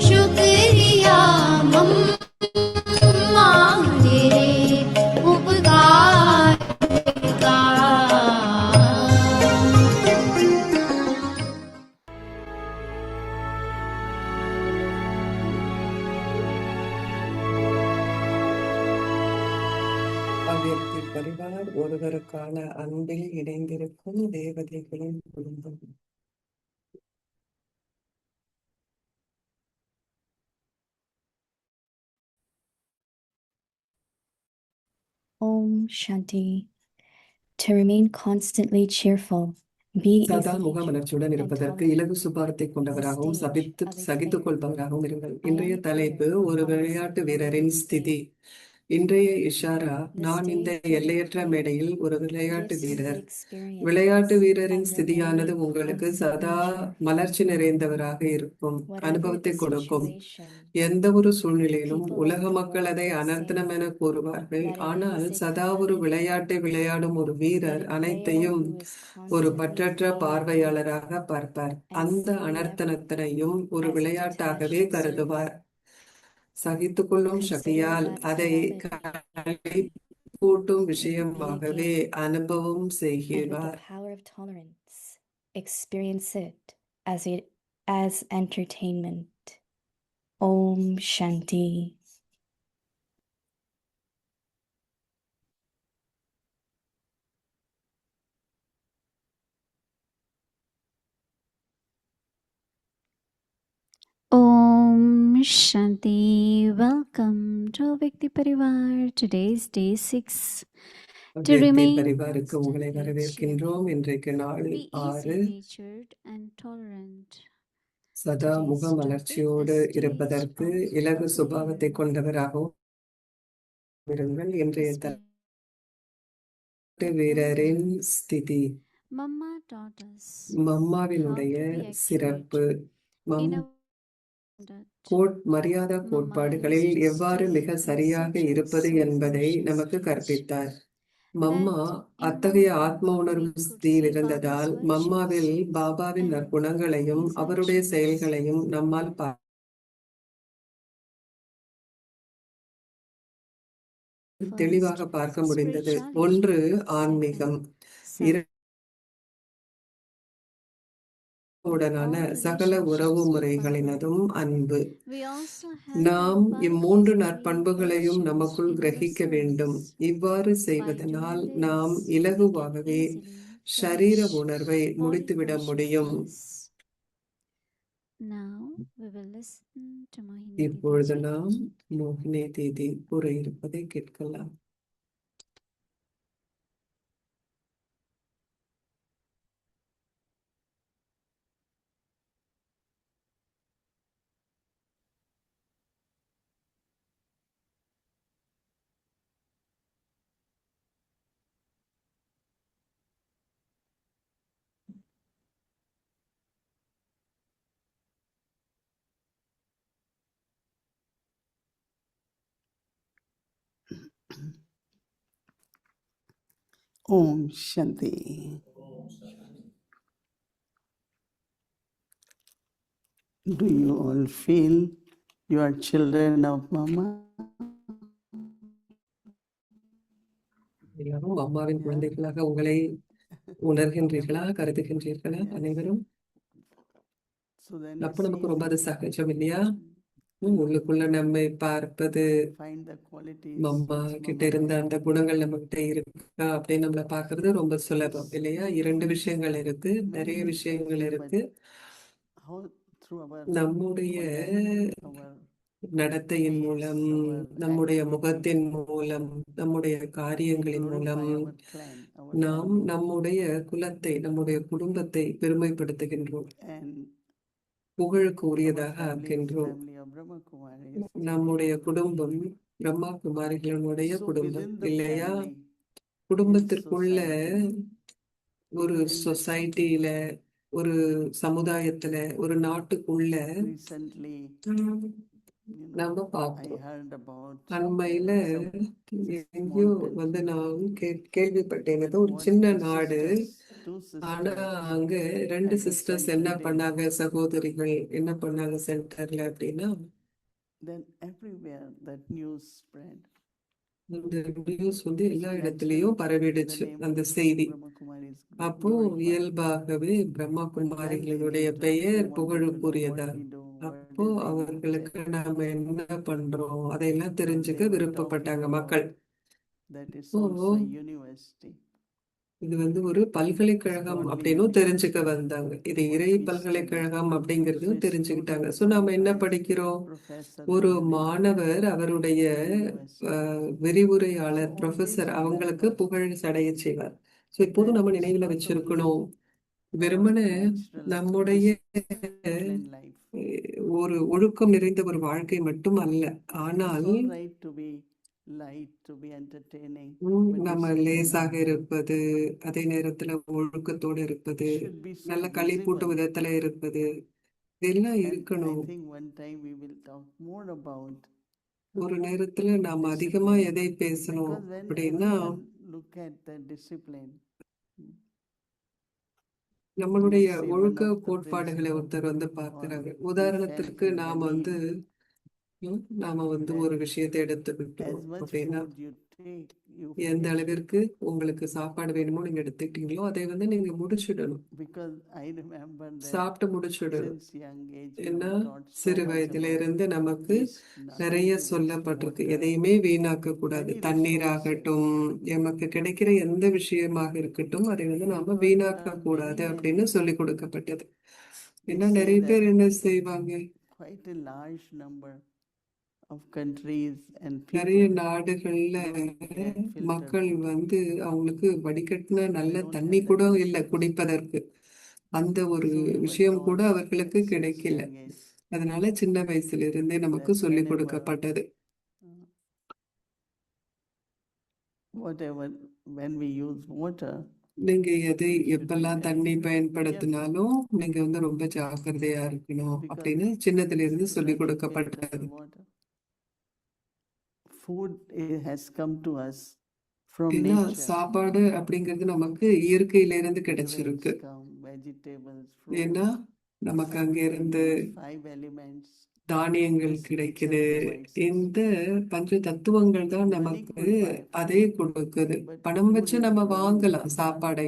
शुक्रिया मम्मा तेरे उपकार का। அவ்வியக்தி பரிவார் ஒருவருக்கான அன்பில் இணைந்திருக்கும் தேவதைகளின் குடும்பம். Om Shanti. To remain constantly cheerful, be சதா easy முகமலர்ச்சியுடன் and இருப்பதற்கு tolerant. இலகு சுபாரத்தை கொண்டவராகவும் சகித்துக் கொள்பவராகவும் இருங்கள். இன்றைய தலைப்பு ஒரு விளையாட்டு வீரரின் ஸ்திதி. இன்றைய இஷாரா, நான் இந்த எல்லையற்ற மேடையில் ஒரு விளையாட்டு வீரர். விளையாட்டு வீரரின் ஸ்திதியானது உங்களுக்கு சதா மலர்ச்சி நிறைந்தவராக இருக்கும், அனுபவத்தை கொடுக்கும். எந்த ஒரு சூழ்நிலையிலும் உலக மக்கள் அதை அனர்த்தனம் என கூறுவார்கள். ஆனால் சதா ஒரு விளையாட்டை விளையாடும் ஒரு வீரர் அனைத்தையும் ஒரு பற்றற்ற பார்வையாளராக பார்ப்பார். அந்த அனர்த்தனத்தினையும் ஒரு விளையாட்டாகவே கருதுவார். சகித்துக்கொள்ளும் சக்தியால் அதை களிப்பூட்டும் விஷயமாகவே அனுபவம் செய்கிறார். Experience it as entertainment. Om Shanti. Om Shanti. Welcome to Vyakti Parivar. Today is day 6. To அவ்வியக்தி remain பரிவாருக்கு உங்களை constantly வரவேற்கின்றோம். cheerful, இன்றைக்கு நாள் be 6. easy-natured and tolerant. சதா முகமலர்ச்சியோடு இருப்பதற்கு இலகு சுபாவத்தை கொண்டவராகவும் இருங்கள். இன்றைய விளையாட்டு வீரரின் ஸ்திதி. Mama taught us மம்மாவினுடைய சிறப்பு. மரியாதை கோட்பாடுகளில் எவ்வாறு மிக சரியாக இருப்பது என்பதை நமக்கு கற்பித்தார். மம்மா அத்தகைய ஆத்ம உணர்வு ஸ்திதியில் இருந்ததால் மம்மாவில் பாபாவின் நற்குணங்களையும் அவருடைய செயல்களையும் நம்மால் தெளிவாக பார்க்க முடிந்தது. ஒன்று ஆன்மீகம், உடனான சகல உறவு முறைகளினதும் அன்பு. நாம் இம்மூன்று நற்பண்புகளையும் நமக்குள் கிரகிக்க வேண்டும். இவ்வாறு செய்வதனால் நாம் இலகுவாகவே ஷரீர உணர்வை முடித்துவிட முடியும். இப்பொழுது நாம் மோகினி தீதி கூற இருப்பதை கேட்கலாம். Om Shanti. Do you all feel you are children of Mama? எல்லாரும் அம்மாவின் குழந்தைகளாக உங்களை உணர்கின்றீர்களா, கருதுகின்றீர்களா அனைவரும்? So then we அப்போ நமக்கு see ரொம்ப அது சகஜம் இல்லையா? உள்ளுக்குள்ள நம்மை பார்ப்பது, find the qualities அம்மா which கிட்ட Mama இருந்த has. அந்த குணங்கள் நம்ம கிட்ட இருக்கா அப்படின்னு நம்மள பாக்குறது ரொம்ப சுலபம் இல்லையா? 2 விஷயங்கள் இருக்கு, நிறைய Many விஷயங்கள் things, but இருக்கு. how through our நம்முடைய conduct, our நடத்தையின் face, மூலம், our நம்முடைய activity, முகத்தின் மூலம், நம்முடைய we காரியங்களின் மூலம் glorify our clan, our நாம் family, நம்முடைய குலத்தை, நம்முடைய குடும்பத்தை பெருமைப்படுத்துகின்றோம், and புகழுக்கு our உரியதாக family is ஆக்கின்றோம். family of Brahma Kumaris. நம்முடைய குடும்பம் பிரம்மா குமாரிகளுடைய So குடும்பம் within the இல்லையா? family, in குடும்பத்திற்குள்ள society, ஒரு in the சொசைட்டில, ஒரு சமுதாயத்துல, ஒரு நாட்டுக்குள்ள recently, நம்ம I பார்த்தோம். heard about அண்மையில some எங்கேயோ small country நான் கேள்விப்பட்டேன். that ஏதோ ஒரு one சின்ன two நாடு, sisters, two ஆனா sisters அங்க 2 at the சிஸ்டர்ஸ் center என்ன day. பண்ணாங்க, சகோதரிகள் என்ன பண்ணாங்க சென்டர்ல அப்படின்னா, Then everywhere that news spread. அந்த நியூஸ் எல்லா So இடத்துலயும் naturally, the பரவிடுச்சு name அந்த of செய்தி. Brahma Kumaris அப்போ glorified. இயல்பாகவே Brahma But then they குமாரிகளுடைய need to, they பெயர் wanted to know what புகழுக்குரியதா. we do, what அப்போ is the அவர்களுக்கு initiative. நாம என்ன பண்றோம் அதையெல்லாம் Then தெரிஞ்சுக்க they were விருப்பப்பட்டாங்க talking மக்கள். about that is O also a university. இது ஒரு பல்கலைக்கழகம் Godly அப்படின்னும் university. தெரிஞ்சுக்க வந்தாங்க. இது What இறை we study. பல்கலைக்கழகம் So அப்படிங்கிறதும் a தெரிஞ்சுக்கிட்டாங்க. student ஸோ நாம என்ன sometimes, படிக்கிறோம்? professor ஒரு will be மாணவர் அவருடைய university. விரிவுரையாளர், So ப்ரொஃபசர் always அவங்களுக்கு remember புகழ் அடைய செய்வார். ஸோ இப்போதும் that நம்ம is நினைவுல not only வச்சிருக்கணும், our வெறுமனே natural நம்முடைய disciplined life. ஒரு ஒழுக்கம் நிறைந்த ஒரு வாழ்க்கை மட்டும் அல்ல, It's ஆனால் all right to be light, to be entertaining, but நம்ம disciplined லேசாக life இருப்பது, அதே நேரத்துல ஒழுக்கத்தோடு இருப்பது, should be so நல்ல களிப்பூட்டும் visible. விதத்துல இருப்பது, இதெல்லாம் And I இருக்கணும். think one time we will talk more about ஒரு நேரத்துல நாம அதிகமா discipline, எதை பேசணும் because when அப்படின்னா, everyone look at the discipline, நம்மளுடைய let's say one ஒழுக்க of the கோட்பாடுகளை principle, ஒருத்தர் or பார்க்கிறாங்க. we felt உதாரணத்திற்கு in the நாம need நாம that ஒரு விஷயத்தை as எடுத்துக்கிட்டோம் much அப்படின்னா, food you take, you எந்த finish it. அளவிற்கு உங்களுக்கு சாப்பாடு வேணுமோ நீங்க எடுத்துக்கிட்டீங்களோ அதை நீங்க முடிச்சிடணும், Because I remember that சாப்பிட்டு முடிச்சிடணும். since young age we ஏன்னா were taught so சிறு much வயதில about இருந்து நமக்கு waste nothing நிறைய to waste சொல்லப்பட்டிருக்கு, water, எதையுமே வீணாக்க கூடாது. any தண்ணீர் resources, ஆகட்டும், எமக்கு கிடைக்கிற எந்த விஷயமாக இருக்கட்டும், அதை நாம because வீணாக்க கூடாது many அப்படின்னு சொல்லி கொடுக்கப்பட்டது. they ஏன்னா say நிறைய that பேர் என்ன செய்வாங்க, quite a large number of countries and நிறைய people நாடுகள்ல don't get filtered மக்கள் water. அவங்களுக்கு வடிகட்டின நல்ல They don't தண்ணி have கூட that இல்லை resource. குடிப்பதற்கு. அந்த ஒரு So we were விஷயம் கூட taught அவர்களுக்கு since கிடைக்கல. young age அதனால சின்ன வயசுல இருந்தே நமக்கு that சொல்லி whenever கொடுக்கப்பட்டது. whatever when we use water, நீங்க எதை we should be எப்பெல்லாம் very தண்ணி careful பயன்படுத்தினாலும் நீங்க ரொம்ப ஜாக்கிரதையா இருக்கணும் because அப்படின்னு சின்னதுல இருந்து சொல்லி when we filter கொடுக்கப்பட்டது. water, food has come to us from ஏன்னா nature. சாப்பாடு அப்படிங்கிறது நமக்கு இயற்கையில இருந்து Grains கிடைச்சிருக்கு. come, vegetables, ஏன்னா fruits, நமக்கு அங்க இருந்து these 5 elements தானியங்கள் this கிடைக்குது. nature provides us. இந்த பஞ்ச தத்துவங்கள் தான் Money நமக்கு could buy அதே food, கொடுக்குது. but பணம் food வச்சு is நம்ம grown வாங்கலாம் 100% சாப்பாடை,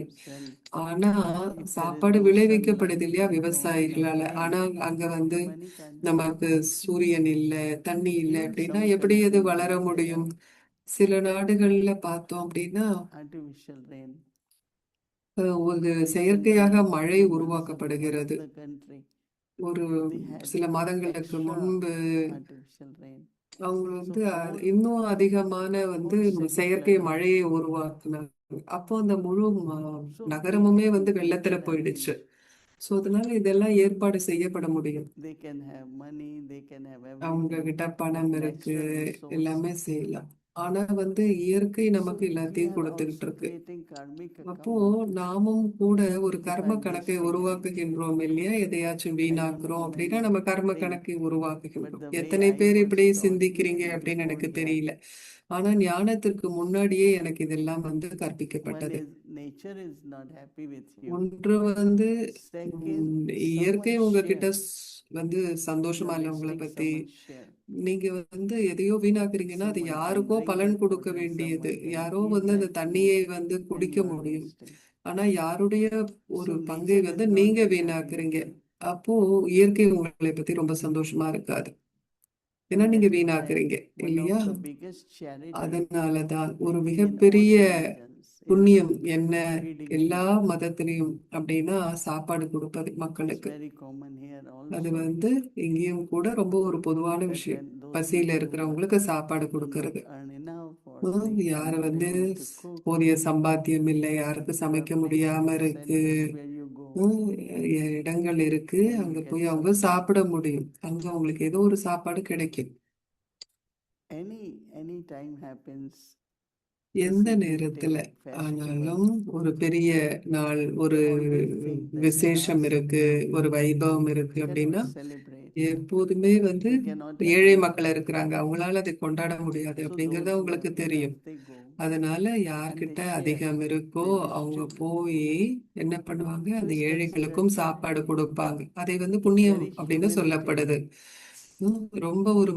ஆனா if there is சாப்பாடு no விளைவிக்கப்படுது sunlight, இல்லையா no விவசாயிகளால. rain, ஆனா அங்க money can't grow. நமக்கு சூரியன் இல்ல, தண்ணி இல்ல In அப்படின்னா some எப்படி அது countries வளர they முடியும்? have சில நாடுகள்ல பார்த்தோம் அப்படின்னா artificial rain. ஒரு Recently, செயற்கையாக மழை few months ago, one உருவாக்கப்படுகிறது. of the country ஒரு they had சில மாதங்களுக்கு extra முன்பு artificial rain. அவங்க So whole இன்னும் அதிகமான whole city செயற்கை flooded. மழையை உருவாக்குனாங்க. அப்போ அந்த முழு So நகரமுமே they can வெள்ளத்துல போயிடுச்சு. ஸோ அதனால இதெல்லாம் ஏற்பாடு செய்யப்பட முடியும். they can have money, they can have அவங்க everything, கிட்ட பணம் but இருக்கு, natural resource. எல்லாமே செய்யலாம். ஆனா இயற்கை So நமக்கு we எல்லாத்தையும் are கொடுத்துக்கிட்டு also இருக்கு. creating karmic அப்போ account. நாமும் கூட ஒரு If கர்ம I'm கணக்கை wasting உருவாக்குகின்றோம் இல்லையா? எதையாச்சும் I don't வீணாக்குறோம் know அப்படின்னா many நம்ம கர்ம things, கணக்கை but உருவாக்குகின்றோம். the way எத்தனை I பேர் was இப்படி taught சிந்திக்கிறீங்க அப்படின்னு எனக்கு before that, தெரியல. ஆனா ஞானத்திற்கு முன்னாடியே எனக்கு இதெல்லாம் one கற்பிக்கப்பட்டது. is nature is not happy with you. ஒன்று வந்து Second, இயற்கை someone உங்ககிட்ட share வந்து சந்தோஷமா your இல்லை உங்களை mistake, பத்தி. someone share. நீங்க வந்து எதையோ வீணாக்குறீங்கன்னா அது Someone can யாருக்கோ drink பலன் that கொடுக்க water, வேண்டியது. someone can யாரோ eat வந்து அந்த that தண்ணியை food, வந்து and குடிக்க you are முடியும். wasting. ஆனா யாருடைய ஒரு So பங்கை nature வந்து is not நீங்க that happy with வீணாக்குறீங்க. you. அப்போ இயற்கை உங்களை பத்தி ரொம்ப சந்தோஷமா இருக்காது. ஏன்னா And நீங்க that is why வீணாக்குறீங்க one இல்லையா? of the biggest charity அதனாலதான் ஒரு in all மிகப்பெரிய religions is புண்ணியம் என்ன feeding எல்லா people. மதத்திலையும் அப்படின்னா சாப்பாடு கொடுப்பது It's மக்களுக்கு. very common here அது also வந்து இங்கேயும் கூட ரொம்ப ஒரு பொதுவான that விஷயம். when those பசியில people who இருக்கிறவங்களுக்கு are சாப்பாடு not கொடுக்கறது. earn enough or they யாரு cannot வந்து able to cook, போதிய சம்பாத்தியம் இல்லை, யாருக்கு there are சமைக்க places, முடியாம இருக்கு, centers where you go இடங்கள் இருக்கு, and you அங்க get போய் அவங்க something. சாப்பிட முடியும். அங்க அவங்களுக்கு ஏதோ ஒரு சாப்பாடு கிடைக்கும். Any time happens, எந்த significant நேரத்துல festival, ஆனாலும் ஒரு பெரிய நாள், ஒரு they always think that விசேஷம் last இருக்கு, ஒரு வைபவம் இருக்கு cannot அப்படின்னா celebrate, எப்போதுமே வந்து they cannot ஏழை appreciate. மக்கள் இருக்கிறாங்க, அவங்களால அதை கொண்டாட முடியாது So அப்படிங்கறது those who அவங்களுக்கு have தெரியும். enough, they go அதனால and யார்கிட்ட they share, அதிகம் இருக்கோ they அவங்க distribute. போய் என்ன பண்ணுவாங்க, So அந்த it's ஏழைகளுக்கும் considered சாப்பாடு charity, கொடுப்பாங்க. அதை வந்து புண்ணியம் very அப்படின்னு humanitarian. சொல்லப்படுது. ரொம்ப ஒரு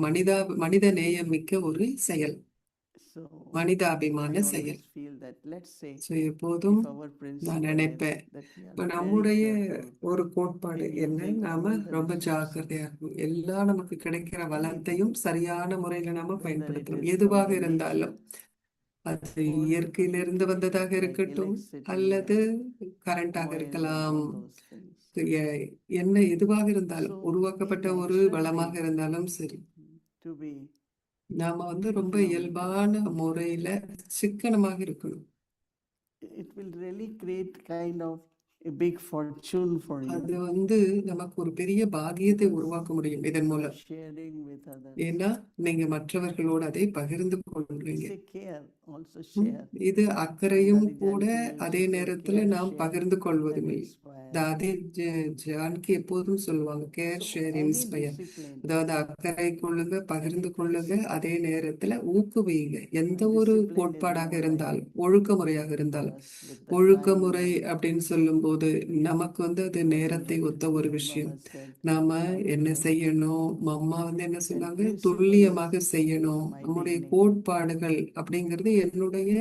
மனித நேயம் மிக்க ஒரு செயல், So மனிதாபிமான I செயல். always feel that, let's say, so எப்போதும் if our நான் principle is நினைப்பேன், that we இப்போ are very நம்முடைய careful ஒரு கோட்பாடு in என்ன, using நாம all the ரொம்ப resources, ஜாக்கிரதையா இருக்கணும். எல்லா நமக்கு கிடைக்கிற anything, வளத்தையும் சரியான முறையில நாம whether it பயன்படுத்தணும். is from எதுவாக the இருந்தாலும் nature அது or இயற்கையிலிருந்து வந்ததாக like இருக்கட்டும், electricity அல்லது or கரண்டாக oil and இருக்கலாம், all those things. என்ன எதுவாக இருந்தாலும், So be உருவாக்கப்பட்ட ஒரு வளமாக naturally இருந்தாலும் சரி, to be, நாம வந்து ரொம்ப economical. இயல்பான முறையில சிக்கனமாக இருக்கணும். It will really create kind of a big fortune for அது you வந்து நமக்கு ஒரு பெரிய பாக்கியத்தை because உருவாக்க முடியும் இதன் you are மூலம். sharing with others. ஏன்னா நீங்க மற்றவர்களோடு அதை பகிர்ந்து கொள்றீங்க. It's a care, also share. இது அக்கறையும் Dadi கூட Janki used அதே to say, நேரத்துல care, நாம் share, பகிர்ந்து that கொள்வதும் இல்லை. inspire. தாதி ஜான்கி எப்போதும் சொல்லுவாங்க, care So share any inspire. discipline, அதாவது அக்கறை கொள்ளுங்க, பகிர்ந்து any கொள்ளுங்க, principle, அதே நேரத்துல ஊக்குவிங்க. எந்த and ஒரு discipline is கோட்பாடாக more like இருந்தாலும், ஒழுக்க முறையாக for இருந்தாலும், us with the ஒழுக்கமுறை time and அப்படின்னு சொல்லும்போது நமக்கு வந்து அது what நேரத்தை ஒத்த ஒரு Baba விஷயம். said, நாம என்ன punctual செய்யணும், அம்மா வந்து என்ன and சொன்னாங்க, principle is துல்லியமாக செய்யணும். my நம்முடைய dignity. கோட்பாடுகள் அப்படிங்கிறது என்னுடைய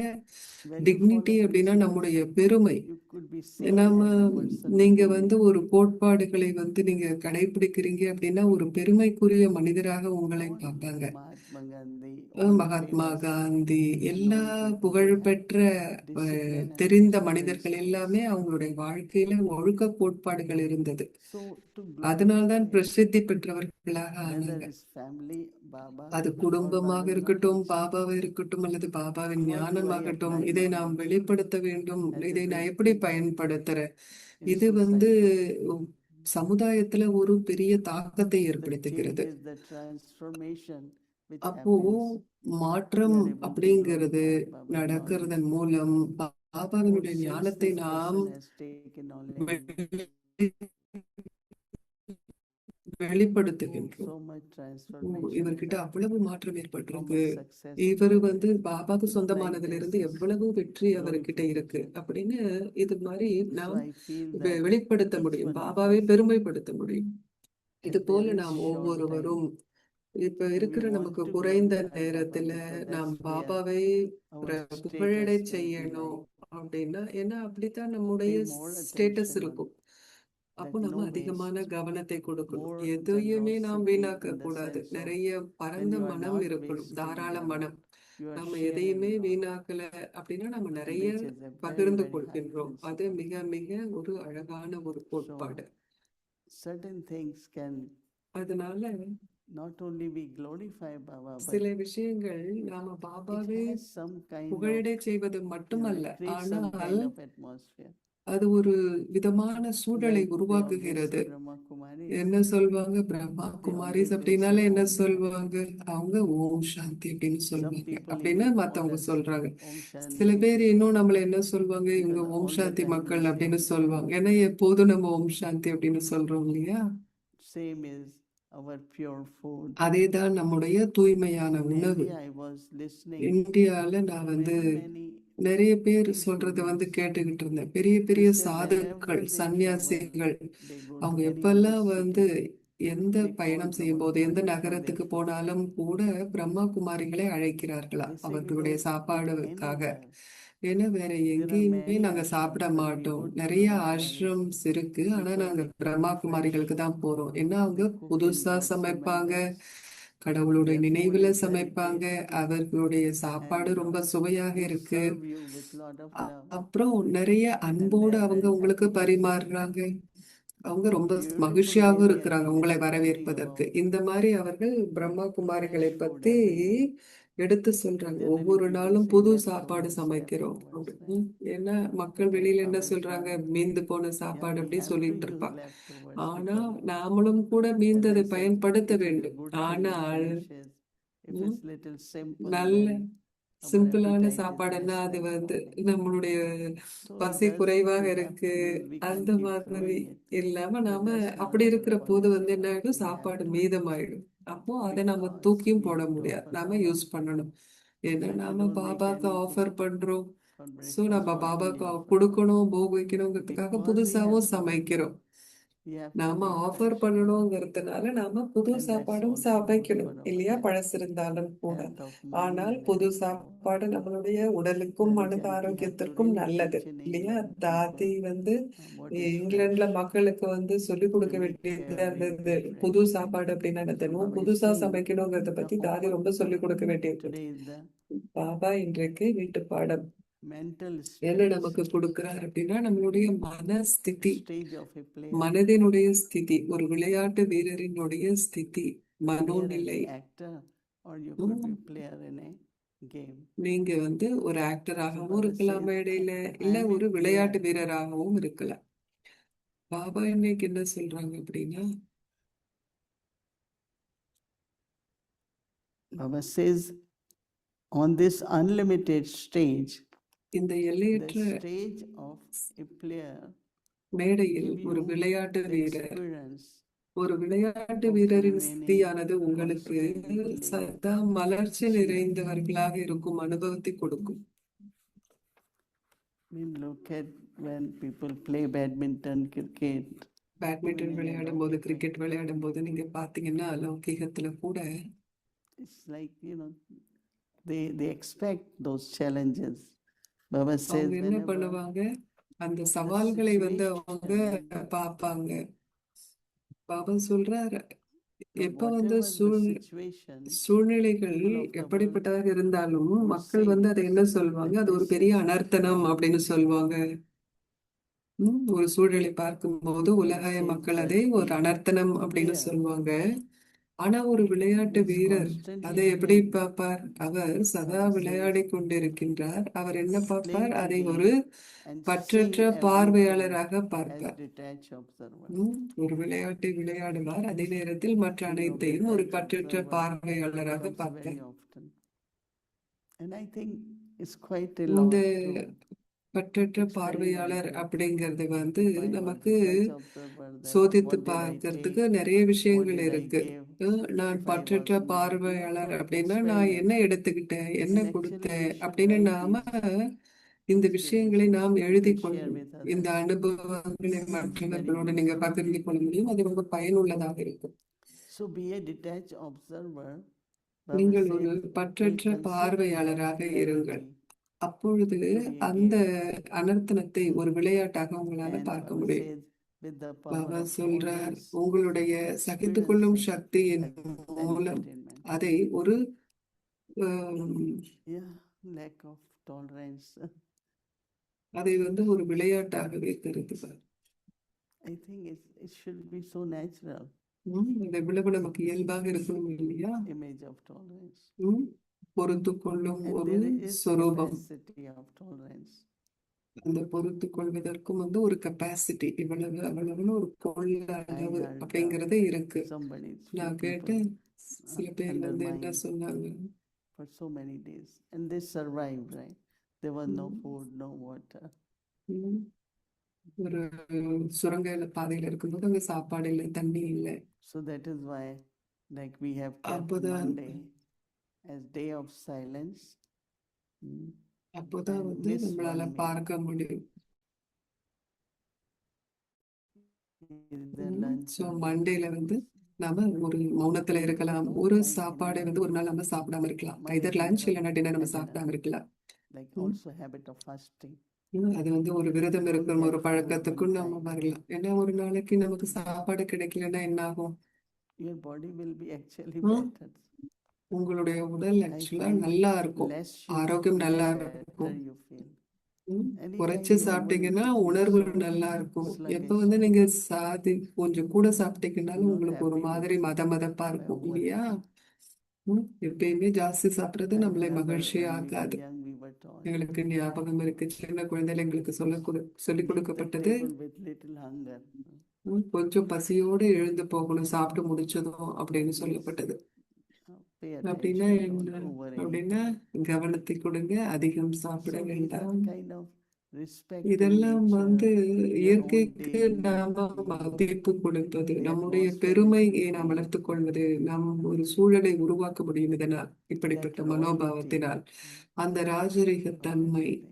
When you டிக்னிட்டி follow அப்படின்னா principles, நம்முடைய பெருமை. you could be seen நாம as a person with நீங்க வந்து dignity. ஒரு கோட்பாடுகளை வந்து நீங்க கடைபிடிக்கிறீங்க அப்படின்னா ஒரு பெருமைக்குரிய மனிதராக உங்களை All பார்ப்பாங்க. Mahatma Gandhi, all Mahatma famous Gandhi, எல்லா known people, they புகழ்பெற்ற had discipline and தெரிந்த மனிதர்கள் principles. எல்லாமே அவங்களுடைய வாழ்க்கையில ஒழுக்க கோட்பாடுகள் இருந்தது. So to அதனால்தான் glorify, பிரசித்தி பெற்றவர்களாக whether ஆனாங்க. it's family, Baba, அது or குடும்பமாக Baba's இருக்கட்டும், knowledge, பாபாவா இருக்கட்டும், அல்லது பாபாவின் how do I ஞானமாகட்டும், apply இதை நாம் knowledge வெளிப்படுத்த வேண்டும், as a இதை நான் big எப்படி impact பயன்படுத்துறேன். in இது வந்து society? சமுதாயத்துல ஒரு பெரிய தாக்கத்தை The ஏற்படுத்துகிறது. changes, the transformation which அப்போ happens, we மாற்றம் are able to அப்படிங்கிறது glorify Baba's knowledge. நடக்கிறதன் மூலம் Who பாபாவினுடைய since ஞானத்தை this நாம் person has taken knowledge, வெளிப்படுத்துகின்றோம். so much transformation இவர்கிட்ட has அவ்வளவு மாற்றம் happened, how ஏற்பட்டிருக்கு, much success இவர் he வந்து has. பாபாக்கு Like சொந்தமானதுல this இருந்து is எவ்வளவு வெற்றி அவர்கிட்ட இருக்கு glorification. அப்படின்னு இது மாதிரி So நாம் I feel that வெளிப்படுத்த each முடியும், one of பாபாவை us, பெருமைப்படுத்த முடியும். இது if போல there is நாம் short time, ஒவ்வொருவரும் இப்ப we இருக்கிற want நமக்கு to குறைந்த glorify Baba நேரத்துல because நாம் that's where பாபாவை our புகழடை status will be செய்யணும் like. அப்படின்னா, ஏன்னா அப்படித்தான் நம்முடைய Pay more status attention on இருக்கும். அப்போ that, நம்ம no அதிகமான waste, கவனத்தை கொடுக்கணும். more எதையுமே நாம் generosity வீணாக்க in the கூடாது. sense of நிறைய when பரந்த you are மனம் not இருக்கணும், wasting தாராள them, மனம். you are நம்ம sharing எதையுமே lot, வீணாக்கல அப்படின்னா நம்ம நிறைய which is a very, பகிர்ந்து very high கொள்கின்றோம். அது principle. மிக மிக ஒரு அழகான ஒரு So கோட்பாடு. certain things can அதனால not only we glorify Baba, but சில விஷயங்கள் நாம it பாபாவை has some kind of, புகழடை செய்வது you know, மட்டுமல்ல, it creates some ஆனால் kind of atmosphere. அது ஒரு விதமான சூழலை Like they always உருவாக்குகிறது. say Brahma Kumaris, என்ன சொல்வாங்க, Brahma they Kumari's always will அப்படின்னாலே say என்ன Om சொல்வாங்க, அவங்க ஓம் சாந்தி அப்படின்னு Some சொல்வாங்க people அப்படின்னு even மத்தவங்க call us சொல்றாங்க. Om சில Shanti பேர் இன்னும் நம்மள என்ன சொல்வாங்க, இவங்க because Om all the Shanti time we மக்கள் say அப்படின்னு Om சொல்வாங்க. Shanti. ஏன்னா எப்போதும் நம்ம ஓம் சாந்தி அப்படின்னு சொல்றோம் இல்லையா? Same is our pure food. அதேதான் நம்முடைய தூய்மையான In உணவு. India, I was listening இந்தியால நான் வந்து many நிறைய பேர் சொல்றத வந்து கேட்டுக்கிட்டு இருந்தேன். பெரிய பெரிய They say சாதுக்கள், wherever they சன்னியாசிகள் travel, they go to அவங்க any எப்பெல்லாம் வந்து university, எந்த they call பயணம் செய்யும்போது, Brahma எந்த Kumaris for their நகரத்துக்கு food. போனாலும் கூட பிரம்மா குமாரிகளை அழைக்கிறார்களா They say we அவர்களுடைய don't eat சாப்பாடுக்காக. anywhere. ஏன்னா வேற There are எங்கேயுமே many நாங்க சாப்பிட ashrams, but we மாட்டோம். go to நிறைய Brahma Kumaris ஆஷ்ரம்ஸ் இருக்கு, ஆனா because நாங்க they cook பிரம்மா fresh, குமாரிகளுக்கு தான் போறோம். ஏன்னா அவங்க they cook in புதுசா God's சமைப்பாங்க, remembrance. கடவுளுடைய Their food நினைவுல is very சமைப்பாங்க, tasty அவர்களுடைய சாப்பாடு and ரொம்ப சுவையாக they இருக்கு. serve you with lot of love. அப்புறம் நிறைய And அன்போடு they are அவங்க very உங்களுக்கு happy to பரிமாறுறாங்க. அவங்க ரொம்ப beautiful மகிழ்ச்சியாகவும் way they இருக்கிறாங்க are உங்களை describing வரவேற்பதற்கு. about இந்த மாதிரி அவர்கள் பிரம்மா குமாரிகளை fresh food பத்தி every day. எடுத்து சொல்றாங்க. Generally ஒவ்வொரு people நாளும் say புது சாப்பாடு leftovers, சமைக்கிறோம் leftovers, அப்படின்னு. right? ஏன்னா மக்கள் But வெளியில என்ன our சொல்றாங்க, God, மீந்து போன yeah, சாப்பாடு we அப்படி have to சொல்லிட்டு use இருப்பாங்க. leftovers ஆனா because, நாமளும் கூட as மீந்ததை I said, பயன்படுத்த if it's a வேண்டும். good thing, it ஆனால் finishes. If ம், it's little simple, நல்ல then our சிம்பிளான appetite is சாப்பாடுன்னா less அது than வந்து falling. நம்மளுடைய So it பசி does குறைவாக we have இருக்கு, we அந்த can keep மாதிரி throwing it. இல்லாம But நாம that's அப்படி not our இருக்கிற போது வந்து policy. என்ன ஆயிடும், We have சாப்பாடு to மீதமாயிடும். அப்போ அதை நம்ம because தூக்கியும் we போட have to முடியாது, offer நாம Baba. யூஸ் பண்ணணும். ஏன்னா And we நாம don't make பாபாக்கு anything ஆஃபர் பண்றோம். for so breakfast. நம்ம What will பாபாக்கு you offer? கொடுக்கணும், போக வைக்கணுங்கிறதுக்காக Because we have புதுசாவும் to, சமைக்கிறோம். we have to நாம be ஆஃபர் fresh. பண்ணணுங்கிறதுனால நாம புது And that's சாப்பாடும் also good for சமைக்கணும் our இல்லையா, health, பழசு இருந்தாலும் கூட. health of ஆனால் mind, புது health of our. சாப்பாடு நம்மளுடைய உடலுக்கும் Then மனது we have to ஆரோக்கியத்திற்கும் really நல்லது teach in இல்லையா. England தாதி people வந்து what is இங்கிலாந்துல fresh, மக்களுக்கு வந்து சொல்லிக் கொடுக்க to make வேண்டியதா இருந்தது, everything புது fresh. சாப்பாடு அப்படின்னு So என்னதுன்னு Baba is புதுசா saying சமைக்கணுங்கிறத the பத்தி தாதி ரொம்ப homework சொல்லிக் கொடுக்க வேண்டியது. today is the பாபா இன்றைக்கு வீட்டு பாடம் mental என்ன stage, நமக்கு கொடுக்கிறார் அப்படின்னா, நம்மளுடைய மனஸ்திதி, stage of a player. மனதினுடைய ஸ்திதி, ஒரு விளையாட்டு வீரரினுடைய ஸ்திதி, Player as மனோநிலை. an actor, or you could be ம், player in a game. நீங்க வந்து ஒரு So ஆக்டராகவும் Baba இருக்கலாம் says, மேடையில, I இல்ல am a ஒரு விளையாட்டு player. வீரராகவும் இருக்கலாம். பாபா இன்னைக்கு என்ன சொல்றாங்க அப்படின்னா, Baba says, on this unlimited stage, இந்த the எல்லையற்ற stage of a player, மேடையில் give ஒரு you விளையாட்டு the வீரர், experience ஒரு விளையாட்டு of வீரரின் remaining ஸ்திதியானது உங்களுக்கு constantly playing, சதா மலர்ச்சி நிறைந்தவர்களாக இருக்கும் அனுபவத்தை கொடுக்கும். I mean, look at when people play badminton, cricket. Badminton Even in விளையாடும் போது, Alaukika, கிரிக்கெட் விளையாடும் போது நீங்க பாத்தீங்கன்னா லௌகீகத்துல கூட it's like, they expect those challenges. Baba says, அவங்க என்ன whenever பண்ணுவாங்க, அந்த the சவால்களை வந்து அவங்க situation, பார்ப்பாங்க. பாபா சொல்றாரு, but எப்ப வந்து whatever the situation, சூழ்நிலைகள் people of the world எப்படிப்பட்டதாக இருந்தாலும் would மக்கள் say வந்து அதை என்ன சொல்வாங்க, that அது ஒரு this பெரிய is அனர்த்தனம் bad. அப்படின்னு சொல்லுவாங்க. ஒரு சூழலை பார்க்கும்போது Baba உலகாய says, மக்கள் but அதை ஒரு a அனர்த்தனம் அப்படின்னு player சொல்லுவாங்க. ஆனா ஒரு விளையாட்டு is வீரர் constantly அதை எப்படி playing. பார்ப்பார், அவர் சதா Baba says, விளையாடி கொண்டிருக்கின்றார். அவர் என்ன பார்ப்பார், playing the அதை game ஒரு and பற்றற்ற seeing everything பார்வையாளராக as பார்ப்பார். detached observer. ஒரு விளையாட்டை விளையாடுவார், அதே நேரத்தில் மற்ற Being a அனைத்தையும் ஒரு detached பற்றற்ற observer பார்வையாளராக comes பார்ப்பார். very often. And I think it's quite a இந்த lot to பற்றற்ற experiment பார்வையாளர் with. அப்படிங்கிறது வந்து If I were நமக்கு detached observer, then சோதித்து what did I பார்க்கறதுக்கு take? நிறைய What விஷயங்கள் did I இருக்கு. give? நான் If I பற்றற்ற was பார்வையாளர் so அப்படின்னா நான் என்ன experiment. எடுத்துக்கிட்டேன், என்ன And actually கொடுத்தேன் we should அப்படின்னு write நாம these இந்த விஷயங்களை experiences நாம் எழுதி and share கொள்ளணும். with இந்த others. அனுபவங்களை Very மற்றவர்களோடு நீங்க useful. பகிர்ந்து கொள்ள முடியும், அது ரொம்ப பயனுள்ளதாக இருக்கும். So be a detached observer. Baba நீங்கள் ஒரு says, we பற்றற்ற consider that பார்வையாளராக இருங்கள். calamity அப்பொழுது to be a அந்த game. அனர்த்தனத்தை ஒரு விளையாட்டாக உங்களால And பார்க்க Baba முடியும். says, with the power Baba of சொல்றார், tolerance, உங்களுடைய சகித்துக்கொள்ளும் experiencing சக்தியின் as an மூலம் entertainment. அதை ஒரு ஆம், Yeah, lack of tolerance. அதை வந்து ஒரு விளையாட்டாகவே கருதுவார். I think it should be so natural, இந்த விளைவு நமக்கு இயல்பாக இருக்கணும் இல்லையா. image of tolerance. பொறுத்து கொள்ளும் And ஒரு there is சொரூபம். capacity of tolerance. அந்த பொறுத்து கொள்வதற்கும் வந்து ஒரு கெப்பாசிட்டி, இவ்வளவு அவ்வளவுன்னு ஒரு கொள்ள அளவு I heard அப்படிங்கறதே இருக்கு. somebody, few நான் people கேட்டேன், சில பேர் வந்து என்ன undermined சொன்னாங்க, for so many days, and they survived, right? There was no Mm. food, no water. ம், ஒரு சுரங்க பாதையில இருக்கும்போது அங்க சாப்பாடு இல்லை, தண்ணி இல்லை. So that is why, like we have kept அப்போதான் Monday as day of silence. அப்போதான் and வந்து miss நம்மளால one பார்க்க meal. முடியும். Either lunch ஸோ or மண்டேல dinner. வந்து நாம ஒரு மௌனத்துல இருக்கலாம். No ஒரு time in சாப்பாடை வந்து ஒரு between. நாள் நம்ம சாப்பிடாம இருக்கலாம். Must இதர் be லஞ்ச் one இல்லைன்னா டின்னர் நம்ம at a சாப்பிடாம time. இருக்கலாம். Like ம். also habit of fasting. அது வந்து ஒரு விரதம் Don't இருக்கும் get ஒரு food பழக்கத்துக்கும் one நம்ம time. வரலாம். ஏன்னா ஒரு நாளைக்கு நமக்கு சாப்பாடு கிடைக்கலன்னா என்ன ஆகும்? Your body will be actually ம். better. உங்களுடைய உடல் I ஆக்சுவலா find நல்லா இருக்கும். less sugar, ஆரோக்கியம் நல்லா better இருக்கும். you feel. குறைச்சு Anytime you சாப்பிட்டீங்கன்னா will feel உணர்வு so நல்லா இருக்கும். எப்ப sluggish, வந்து நீங்க கொஞ்சம் கூட சாப்பிட்டீங்கன்னாலும் not உங்களுக்கு ஒரு happy மாதிரி with மதமதப்பா by இருக்கும் இல்லையா? overeating. எப்பயுமே ஜாஸ்தி சாப்பிடுறது I நம்மளை remember மகிழ்ச்சியா when we were ஆக்காது. young, we were taught எங்களுக்கு ஞாபகம் இருக்கு, சின்ன குழந்தையில எங்களுக்கு சொல்லிக் leave the கொடுக்கப்பட்டது, table with little hunger. கொஞ்சம் பசியோடு எழுந்து போகணும் சாப்பிட்டு முடிச்சதும் அப்படின்னு Please சொல்லப்பட்டது. pay அப்படின்னா attention, என்ன? don't overeat. அப்படின்னா கவனத்தை கொடுங்க, அதிகம் சாப்பிட So give வேண்டாம். that kind of respect to இதெல்லாம் வந்து nature, your own இயற்கைக்கு daily நாம routine, மதிப்பு கொடுப்பது, the நம்முடைய atmosphere is பெருமையை நாம் different, வளர்த்துக் கொள்வது, நாம் ஒரு சூழலை உருவாக்க முடியும் இதனால், that இப்படிப்பட்ட royalty மனோபாவத்தினால், அந்த ராஜரிக of தன்மை. everything.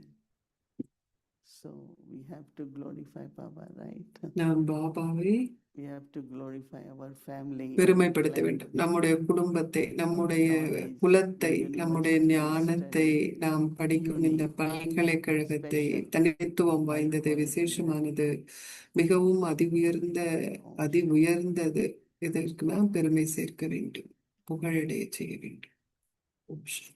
So we have to glorify Baba, right? நாம் பாபாவை We have to glorify our family, பெருமைப்படுத்த clan, வேண்டும். நம்முடைய குடும்பத்தை, நம்முடைய knowledge, குலத்தை, the நம்முடைய university we ஞானத்தை, study, நாம் படிக்கும் இந்த unique, பல்கலைக்கழகத்தை, special, தனித்துவம் high வாய்ந்தது, quality, விசேஷமானது, மிகவும் அதி உயர்ந்தது. இதற்கு நாம் பெருமை சேர்க்க வேண்டும், புகழடைய செய்ய வேண்டும். ஓம் சாந்தி.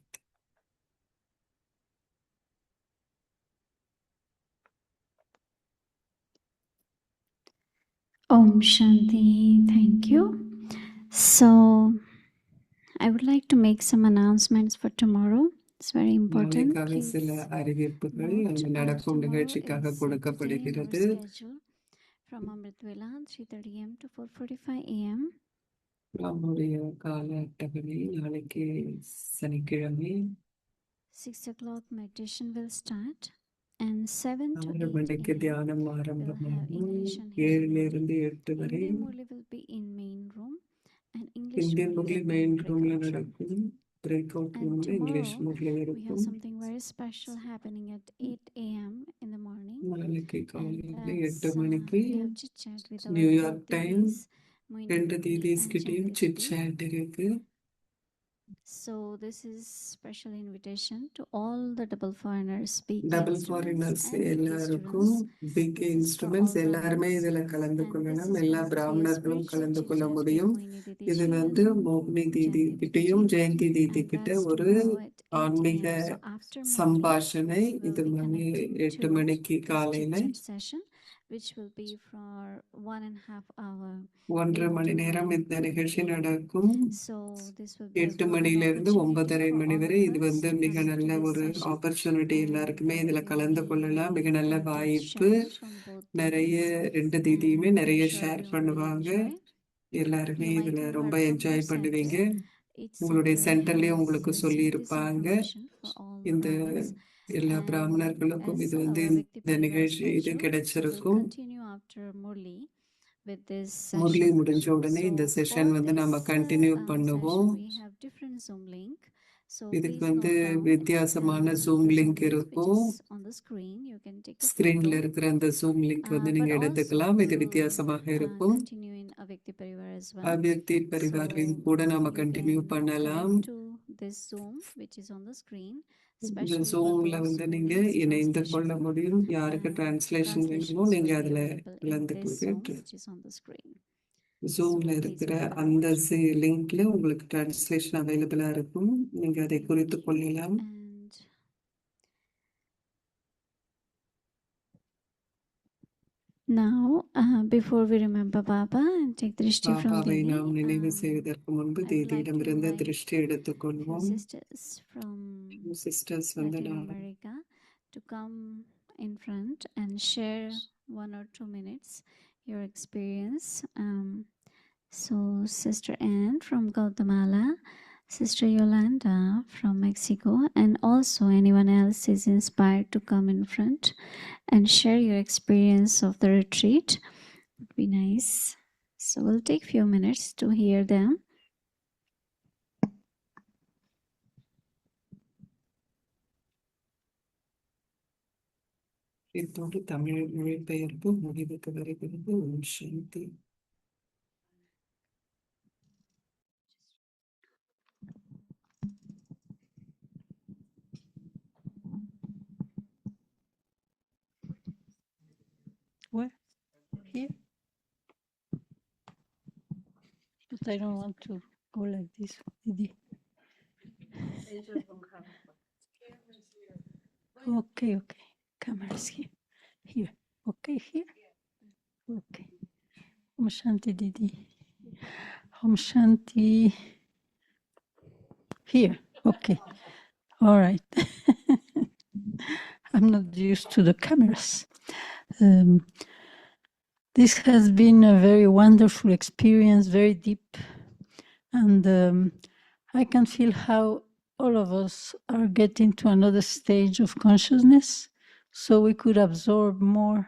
Om Shanti. Thank you. So, I would like to make some announcements for tomorrow. It's very important. நாளைக்காக சில அறிவிப்புகள் note, நடக்கும் tomorrow நிகழ்ச்சிக்காக is set today in கொடுக்கப்படுகிறது. our schedule from Amrit Vela 3:30 a.m. to 4:45 a.m. நம்முடைய கால அட்டவணை நாளைக்கு சனிக்கிழமை 6 o'clock meditation will start, and 7 to 6 8 மணிக்கு a.m. தியானம் we'll have ஆரம்பமாகும். English and 7 Hindi. இருந்து 8 வரை Hindi Murli will be in main room, and English Indian Murli Murali will be in main ரூம்ல breakout room. நடக்கும். பிரேக் அவுட் And ரூம்ல English tomorrow Murali we have இருக்கும். something very special happening at 8 a.m. in the morning, நாளைக்கு and காலையில that's 8 மணிக்கு we have chit chat with our New York two time Didis, Moini 2 Didi தீதீஸ் and கிட்டயும் Jayati chit Didi. Chat இருக்கு. So this is special invitation to all the double foreigners, big double instruments foreigners and big எல்லாருக்கும் students. Big This is for instruments all எல்லாருமே Brahmins, இதுல கலந்து and this கொள்ளலாம். is எல்லா going to be a பிராமணர்களும் spiritual கலந்து chit கொள்ள chat with முடியும். Moini Didi இது Ji வந்து and மோகினி தீதி Jayanti கிட்டையும் Didi Ji, Jayanthi Didi and கிட்ட that's ஒரு tomorrow at 8 ஆன்மீக a.m. So after Murli, சம்பாஷணை. we'll இது be மணி connecting 8 to மணிக்கு this chit காலையில chat session, which will be for 1.5 hour 1.5 8 money to நேரம் 9 இந்த நிகழ்ச்சி a.m. நடக்கும். So this will be a 8 golden மணியிலிருந்து opportunity 9:30 for மணி all வரை. of இது us வந்து to மிக connect to நல்ல this ஒரு session, ஆப்பர்ச்சுனிட்டி. and எல்லாருக்குமே we இதுல கலந்து will கொள்ளலாம். மிக be நல்ல both வாய்ப்பு. sharing from both நிறைய Didis, 2 தீதியுமே and I'm நிறைய sure ஷேர் everyone will பண்ணுவாங்க. enjoy. எல்லாருமே You might இதுல have ரொம்ப heard from என்ஜாய் your பண்ணுவீங்க. center. Each உங்களுடைய center சென்டர்லயே has உங்களுக்கு சொல்லி received this இருப்பாங்க. information for all the இந்த Brahmins, எல்லா and பிராமணர்களுக்கும் as இது வந்து our Vikti இந்த Parivar நிகழ்ச்சி இது schedule, we'll கிடைச்சிருக்கும். continue after Murli with this Murali session. முடிஞ்ச உடனே இந்த So செஷன் for வந்து நம்ம this கண்டினியூ session, பண்ணுவோம். we have different Zoom link. So இதுக்கு please வந்து note down வித்தியாசமான the zoom Zoom link link which இருக்கும். is on the screen. You can take a ஸ்கிரீன்ல photo. இருக்கிற அந்த ஜூம் லிங்க் வந்து But நீங்க also எடுத்துக்கலாம். இது we'll வித்தியாசமாக இருக்கும். continue in Avyakti Parivar as well. அவ்யக்தி So பரிவாரில் கூட நாம you கண்டினியூ can பண்ணலாம். connect to this Zoom which is on the screen, இந்த especially for ஜூம்ல those வந்து who நீங்க needs இணைந்து translation. கொள்ள முடியும். யாருக்கு டிரான்ஸ்லேஷன் வேணுமோ Translations நீங்க will be அதுல available in கலந்து this Zoom கொண்டு which is on the screen. ஜூம்ல So please இருக்கிற make a அந்த note. லிங்க்ல உங்களுக்கு டிரான்ஸ்லேஷன் அவைலபிளா இருக்கும். நீங்க அதை குறித்து கொள்ளலாம். And now, before we remember Baba and take Drishti from பாபாவை Didi, நாம் நினைவு செய்வதற்கு முன்பு I would like to தேதியிடமிருந்து invite திருஷ்டி few எடுத்துக்கொள்வோம். sisters from சிஸ்டர்ஸ் வந்து Latin நான் America to come in front and share 1 or 2 minutes your experience. So Sister Anne from Guatemala, Sister Yolanda from Mexico, and also anyone else is inspired to come in front and share your experience of the retreat. Would be nice. So we'll take few minutes to hear them. இத்தோடு தமிழ் மொழிபெயர்ப்பு முடிவுக்கு வருகிறது. ஓம் சாந்தி. Where? Here? But I don't want to go like this, Didi. Okay, okay. Camera's here. Here. Okay, here. Okay. Om Shanti, Didi. Om Shanti. Here. Okay. All right. I'm not used to the cameras. This has been a very wonderful experience, very deep. And I can feel how all of us are getting to another stage of consciousness, so we could absorb more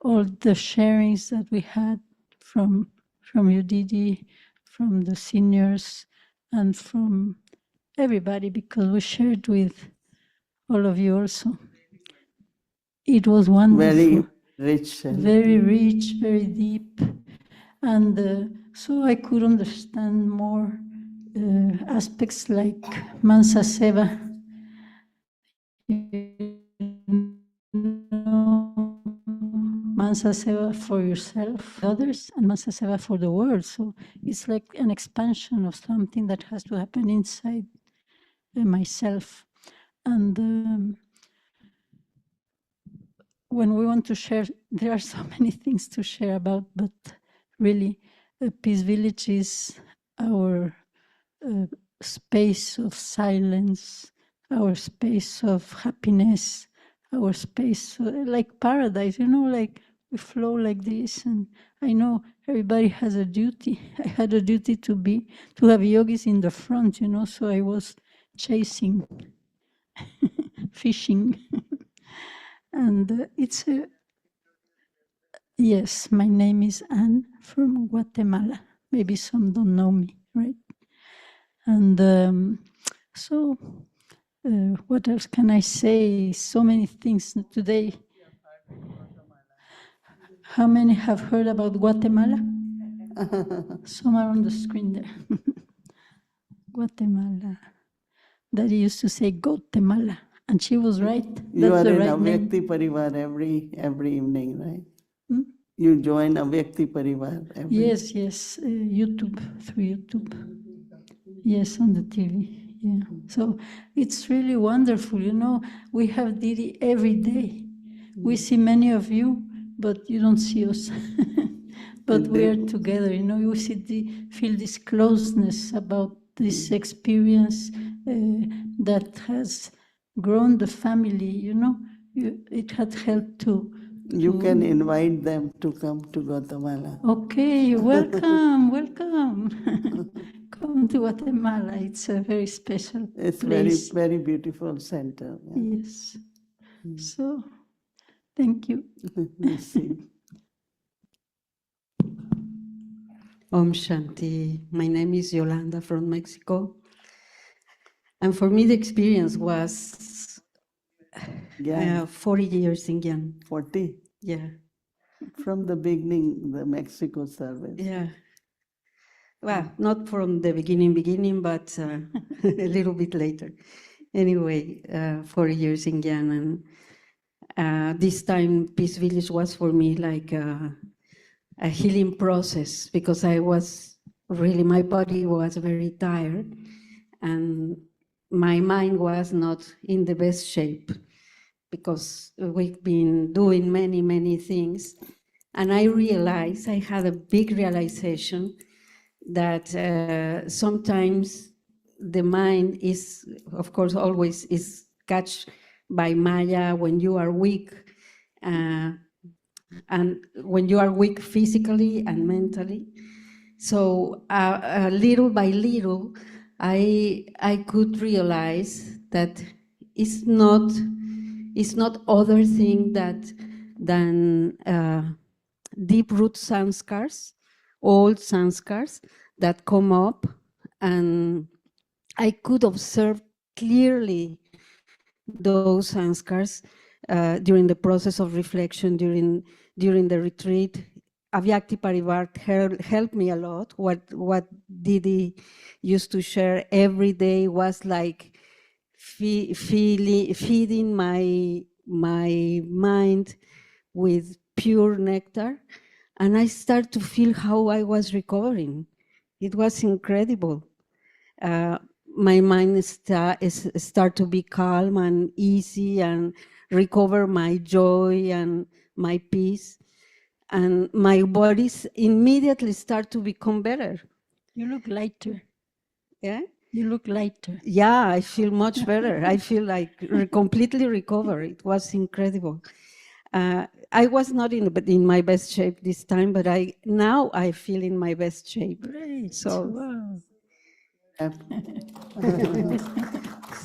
all the sharings that we had from you, Didi, from the seniors, and from everybody, because we shared with all of you also. It was wonderful. Very rich. Very rich, very deep. And so I could understand more aspects like Mansa Seva. Mansa Seva for yourself, others, and Mansa Seva for the world. So it's like an expansion of something that has to happen inside myself. And when we want to share, there are so many things to share about, but really, Peace Village is our space of silence, our space of happiness, our space like paradise, like we flow like this. And I know everybody has a duty. I had a duty to have yogis in the front, so I was chasing, fishing. And it's yes, my name is Anne from Guatemala. Maybe some don't know me, right? And so what else can I say? So many things today. How many have heard about Guatemala? Some are on the screen there. Guatemala. Daddy used to say Guatemala, and she was right. You That's are the in right Avyakti Parivar every evening, right? Hmm? You join Avyakti Parivar every Yes, YouTube, through YouTube. Yes, on the TV, yeah. So it's really wonderful, we have Didi every day. We see many of you, but you don't see us. But we are together, you feel this closeness about this experience that has grown the family, it had helped to... You can invite them to come to Guatemala. Okay, welcome, welcome. Come to Guatemala. It's a very special It's place. very, very beautiful center. Yeah. Yes. So, thank you. Let's see. Om Shanti. My name is Yolanda from Mexico. And for me, the experience was 40 years in Gyan. 40? Yeah. From the beginning, the Mexico service. Yeah. Well, not from the beginning, but a little bit later. Anyway, 40 years in Gyan. And this time, Peace Village was for me like a healing process, because my body was very tired and my mind was not in the best shape, because we've been doing many, many things. And I had a big realization that sometimes the mind is, of course, always is catched by Maya when you are weak, and when you are weak physically and mentally. So little by little, I could realize that it's not other thing than deep root sanskars, old sanskars that come up, and I could observe clearly those sanskars during the process of reflection during the retreat. Avyakti Parivar helped me a lot. What Didi used to share every day was like feeding my mind with pure nectar. And I started to feel how I was recovering. It was incredible. My mind start to be calm and easy and recover my joy and my peace. And my bodies immediately start to become better. You look lighter. Yeah? You look lighter. Yeah, I feel much better. I feel like completely recovered. It was incredible. I was not in my best shape this time, but now I feel in my best shape. Great. So, Wow.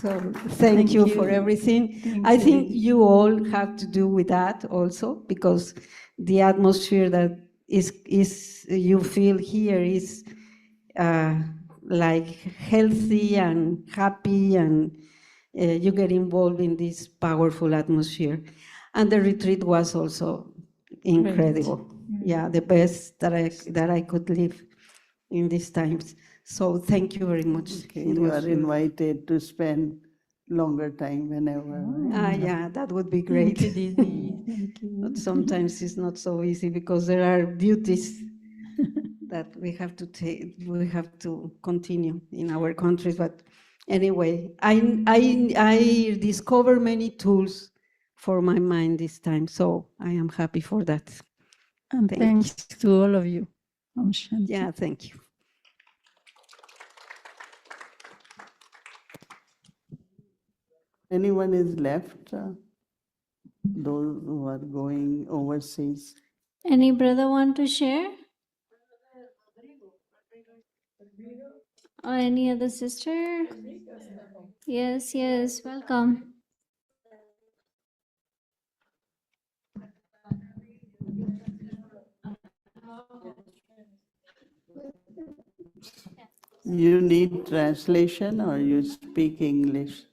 so thank you for everything. Thank I you. think you all have to do with that also, because the atmosphere that is you feel here is like healthy and happy, and you get involved in this powerful atmosphere. And the retreat was also incredible. Yeah, the best that I could live in these times. So thank you very much. Okay, It you was are beautiful. invited to spend longer time whenever. Yeah, that would be Thank great. you, Didi. Thank you. But sometimes it's not so easy because there are duties that we have to take, we have to continue in our countries. But anyway, I discover many tools for my mind this time, so I am happy for that. And Thank thanks to all of you. Om Shanti. Yeah, thank you. Anyone is left? Those who are going overseas. Any brother want to share? Or any other sister? Yes, yes, welcome. You need translation or you speak English?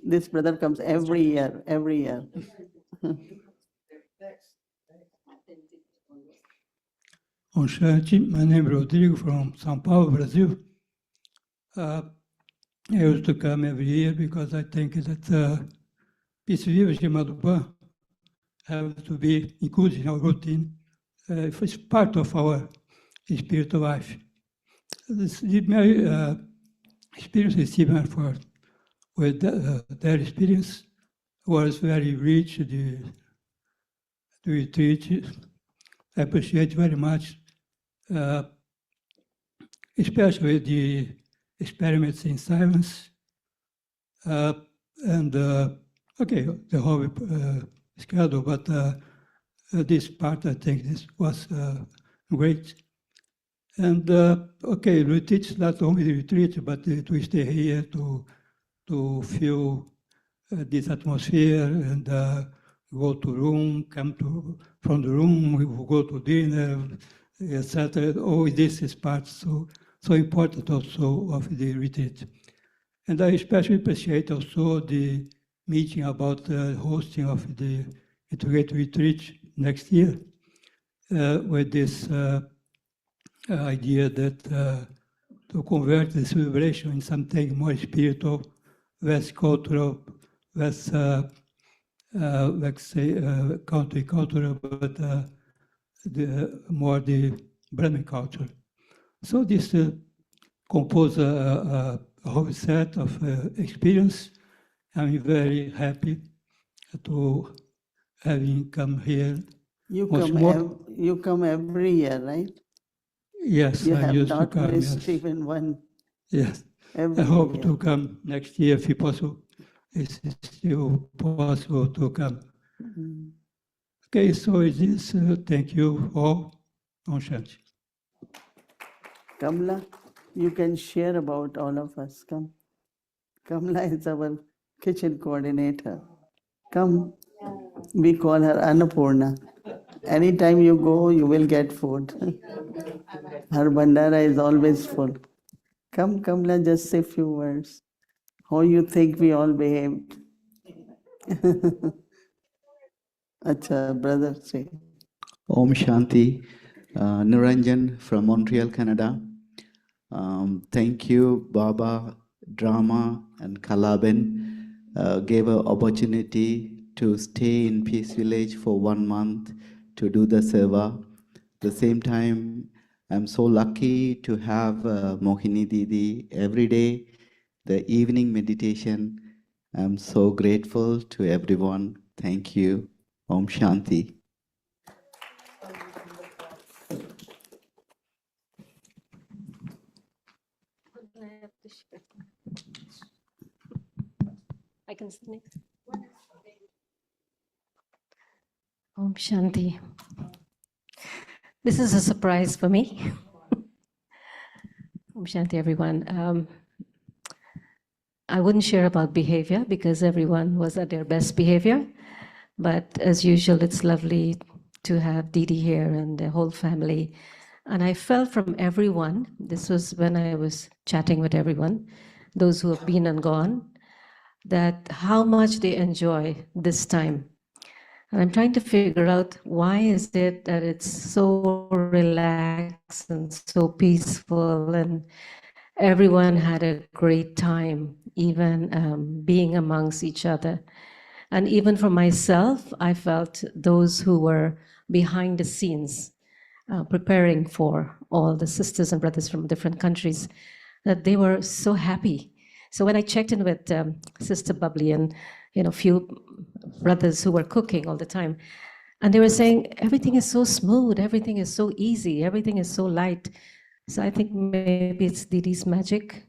This brother comes every year, every year. Om Shanti. My name is Rodrigo from São Paulo, Brazil. I used to come every year because I think that Peace Vivas de Madhuban have to be included in our routine. It's part of our spiritual life. My experience is similar with their experience. Was very rich, the retreat. I appreciate very much, especially the experiments in silence, and okay, the whole schedule, but this part, I think this was great. And okay, retreat is not only the retreat, but to stay here to feel this atmosphere and go to room, from the room, we will go to dinner, etc. All this is part so important also of the retreat. And I especially appreciate also the meeting about the hosting of the integrated retreat next year, with this idea that to convert the celebration in something more spiritual, less cultural, less, let's say, countercultural, but more the Brahmin culture. So this compose a whole set of experience. I'm very happy to having come here. You once more. come every year, right? Yes, You I have used to not come. missed Yes. even one. Yes. Every I hope year. to come next year if possible. It's still possible to come. Mm. Okay, so it is. Thank you all. Om Shanti. Kamla, you can share about all of us. Come. Kamla is our kitchen coordinator. Come. We call her Annapurna. Anytime you go, you will get food. Her bandara is always full. Come, Kamla, just say a few words. How you think we all behaved? अच्छा, brother say. Om Shanti, Niranjan from Montreal, Canada. Thank you, Baba, Drama, and Kalaben. Gave an opportunity to stay in Peace Village for 1 month to do the seva. The same time, I'm so lucky to have Mohini Didi every day, the evening meditation. I'm so grateful to everyone. Thank you. Om Shanti. I can sit next. Om Shanti. This is a surprise for me. Om Shanti, everyone. I wouldn't share about behavior because everyone was at their best behavior. But as usual, it's lovely to have Didi here and the whole family. And I felt from everyone, this was when I was chatting with everyone, those who have been and gone, that how much they enjoy this time. And I'm trying to figure out why is it that it's so relaxed and so peaceful, and everyone had a great time, even being amongst each other. And even for myself, I felt those who were behind the scenes, preparing for all the sisters and brothers from different countries, that they were so happy. So when I checked in with Sister Bubbly and few brothers who were cooking all the time, and they were saying everything is so smooth, everything is so easy, everything is so light. So I think maybe it's Didi's magic,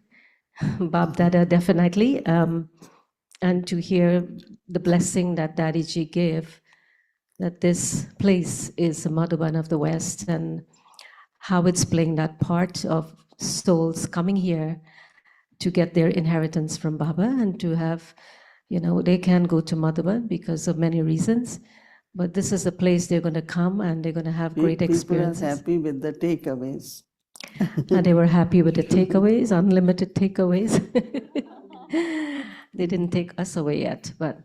Bab Dada definitely, and to hear the blessing that Dadiji gave, that this place is the Madhuban of the West, and how it's playing that part of souls coming here to get their inheritance from Baba and to have, they can go to Madhuban because of many reasons, but this is a place they're going to come and they're going to have great experiences. People are happy with the takeaways. And they were happy with the takeaways, unlimited takeaways. They didn't take us away yet, but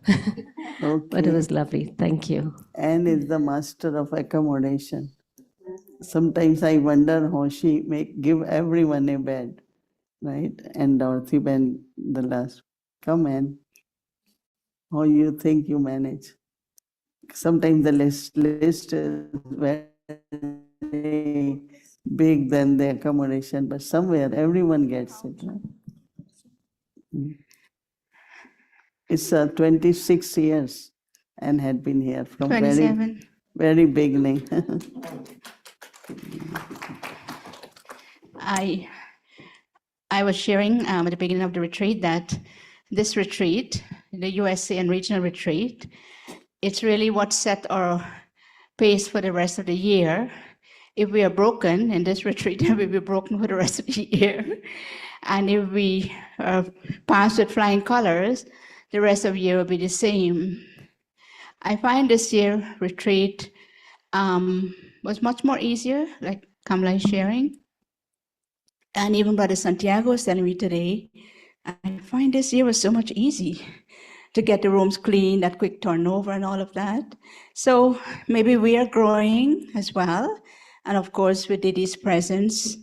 but it was lovely. Thank you. And is the master of accommodation. Sometimes I wonder how she give everyone a bed, right? And Dorothy Ben, the last, come in. How you think you manage? Sometimes the list is very big than the accommodation, but somewhere everyone gets it, right? It's 26 years and had been here from 27. very beginning. I was sharing at the beginning of the retreat that this retreat, the USA and regional retreat, it's really what set our pace for the rest of the year. If we are broken in this retreat, we will be broken for the rest of the year. And if we pass with flying colors, the rest of the year will be the same. I find this year retreat was much more easier, like Kamala is sharing. And even Brother Santiago was telling me today, I find this year was so much easy to get the rooms clean, that quick turnover and all of that. So maybe we are growing as well. And of course, with Didi's presence,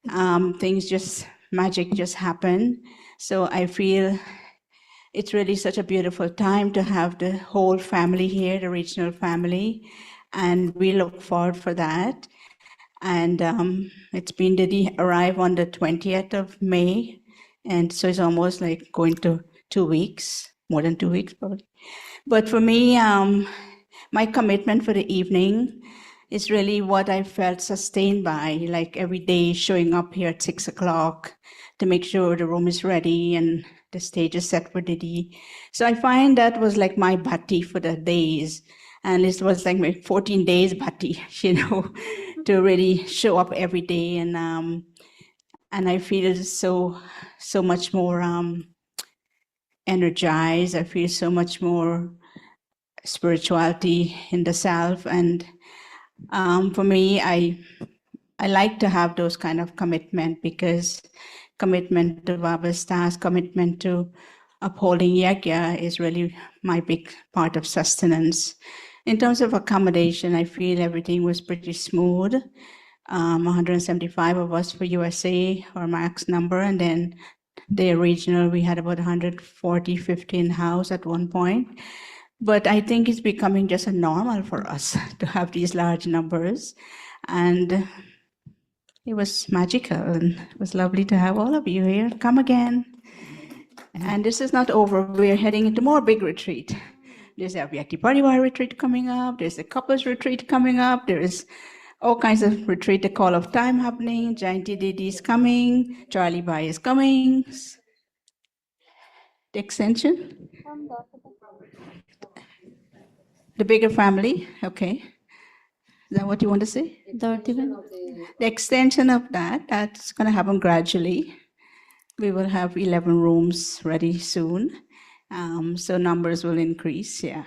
magic just happen. So I feel it's really such a beautiful time to have the whole family here, the regional family, and we look forward for that. And it's been Didi arrive on the 20th of May, and so it's almost like going to 2 weeks, more than 2 weeks probably. But for me, my commitment for the evening is really what I felt sustained by, like every day showing up here at 6 o'clock to make sure the room is ready and the stage is set for Didi. So I find that was like my bhati for the days. And it was like my 14 days bhati, to really show up every day. And I feel so much more energized. I feel so much more spirituality in the self. And for me, I like to have those kind of commitment, because commitment to Baba's task, commitment to upholding Yagya is really my big part of sustenance. In terms of accommodation, I feel everything was pretty smooth. 175 of us for USA, our max number, and then the regional, we had about 140, 50 in house at one point. But I think it's becoming just a normal for us to have these large numbers. And it was magical, and it was lovely to have all of you here. Come again. And this is not over. We're heading into more big retreat. There's a Vyakti Parivar retreat coming up. There's a couples retreat coming up. There is all kinds of retreat, the call of time happening. Jayanti Didi is coming. Charlie Bai is coming. The extension? The bigger family, okay. Is that what you want to say? The extension of that's going to happen gradually. We will have 11 rooms ready soon. So numbers will increase, yeah.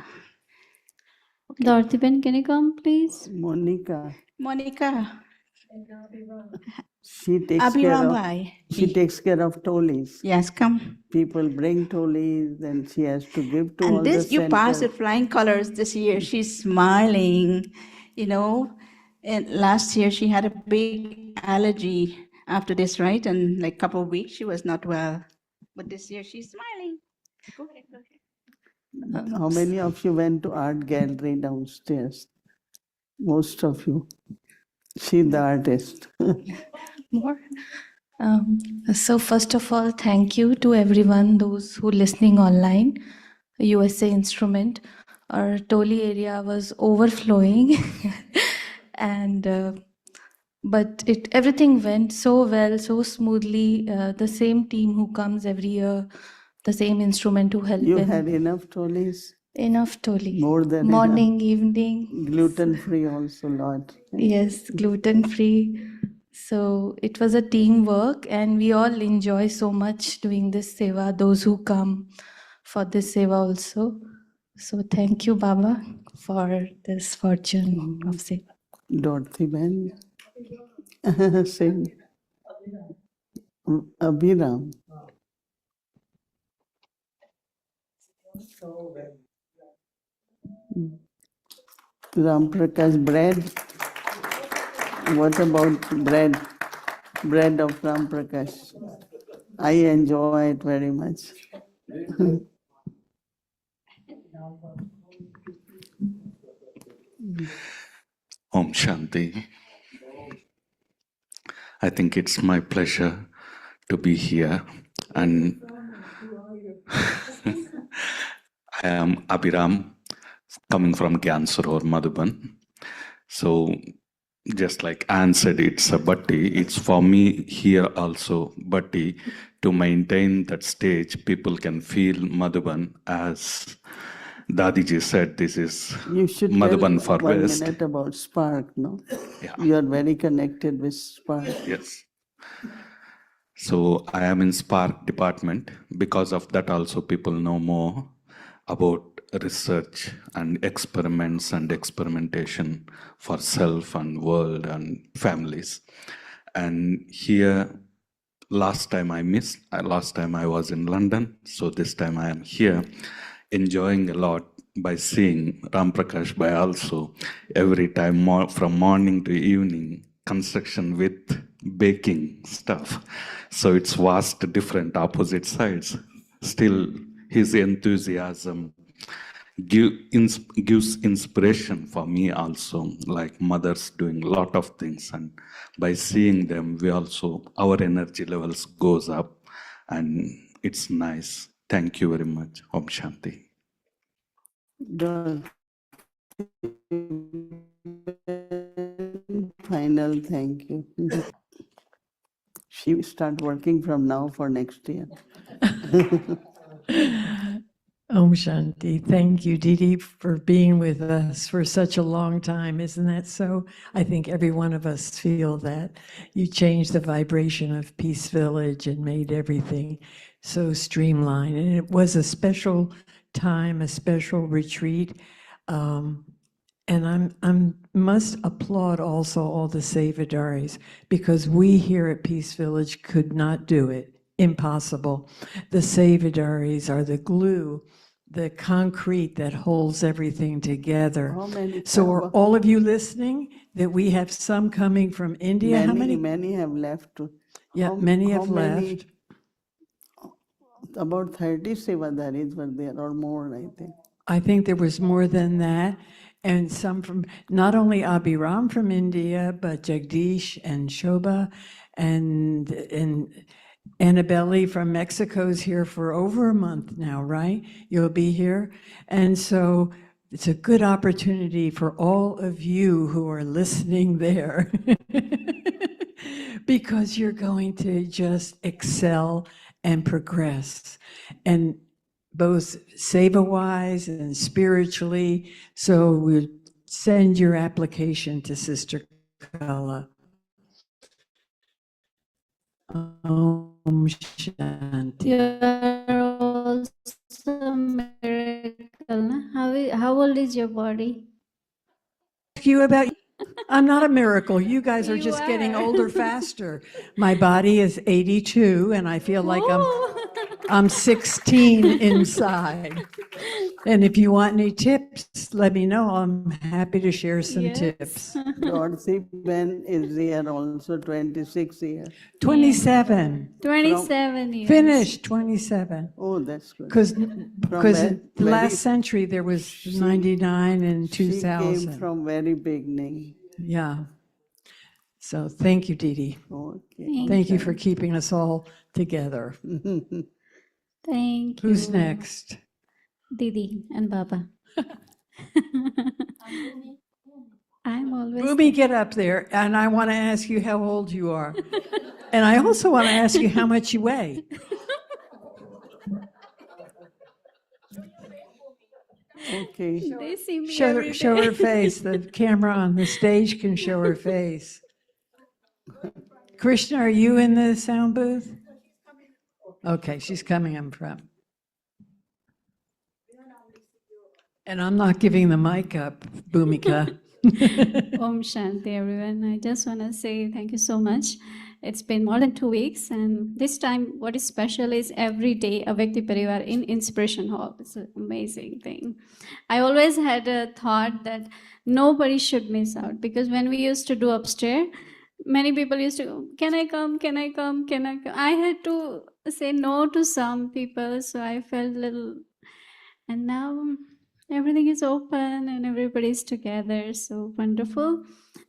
Dorothy-ben, can you come, please? Monica, she Abhiram Bhai. takes care of tolis. Yes, come. People bring tolis, and she has to give to all And the this, you passed centers. with flying colors this year. She's smiling, you know. And last year she had a big allergy after this, right? And like a couple of weeks she was not well. But this year she's smiling. Go ahead, go ahead. How many of you went to art gallery downstairs? Most of you. She the artist. More. So first of all, thank you to everyone, those who listening online. USA Instrument, our Toli area was overflowing, and but everything went so well, so smoothly. The same team who comes every year, the same instrument to help. You had enough tolis? Enough Toli. More than morning, evening. Gluten-free also lot. Yes, gluten-free. So it was a teamwork, and we all enjoy so much doing this seva, those who come for this seva also. So thank you, Baba, for this fortune of seva. Dorothy-ben. Sing. Abhiram. Ram Prakash, bread. What about bread? Bread of Ram Prakash. I enjoy it very much. Om Shanti. I think it's my pleasure to be here, and I am Abhiram, coming from Gyansaror, Madhuban. So just like Anne said, it's a bhatti. It's for me here also bhatti. To maintain that stage, people can feel Madhuban. As Dadiji said, this is You should Madhuban tell for 1 West. minute about Spark, no? Yeah. You are very connected with Spark. Yes. So I am in Spark department. Because of that also people know more about research and experiments and experimentation for self and world and families. And here, last time I missed, last time I was in London, so this time I am here, enjoying a lot by seeing Ram Prakash Bhai also, every time from morning to evening, construction with baking stuff. So it's vast, different, opposite sides. Still, his enthusiasm gives inspiration for me also, like mothers doing a lot of things, and by seeing them, we also, our energy levels goes up, and it's nice. Thank you very much. Om Shanti. Final thank you. She start working from now for next year. Om Shanti. Thank you, Didi, for being with us for such a long time. Isn't that so? I think every one of us feel that. You changed the vibration of Peace Village and made everything so streamlined. And it was a special time, a special retreat. And I must applaud also all the Sevadaris, because we here at Peace Village could not do it impossible. The Sevadaris are the glue, the concrete that holds everything together. How many? So are all of you listening that we have some coming from India? How many? Many have left. Yeah, How- many how have many- left. About 30 Sevadaris were there or more, I think. I think there was more than that. And some from, not only Abhiram from India, but Jagdish and Shobha and Annabelle from Mexico is here for over a month now, right? You'll be here. And so it's a good opportunity for all of you who are listening there because you're going to just excel and progress. And both seva-wise and spiritually. So we'll send your application to Sister Kala. Om Shanti. You're also miracle. How old is your body? Ask you about, I'm not a miracle. You guys are You just getting are. older faster. My body is 82 and I feel like I'm 16 inside. And if you want any tips, let me know. I'm happy to share some tips. Dorothy Ben is here also, 26 years. 27. 27 years. Finished 27. Oh, that's good. Because very- the last century there was 99 and She 2000. came from very beginning. Yeah. So thank you, Didi. Okay. Thank you for keeping us all together. Thank you. Who's next? Didi and Baba. I'm always. Bhumi, get up there. And I want to ask you how old you are. And I also want to ask you how much you weigh. Okay. They see me Show every show day. her face. The camera on the stage can show her face. Krishna, are you in the sound booth? Okay, she's coming in front. And I'm not giving the mic up, Bhumika. Om Shanti, everyone. I just want to say thank you so much. It's been more than 2 weeks, and this time, what is special is every day Avyakti Parivar in Inspiration Hall. It's an amazing thing. I always had a thought that nobody should miss out, because when we used to do upstairs, many people used to go, can I come, can I come, can I come? I had to say no to some people, so I felt a little, and now everything is open and everybody's together, so wonderful.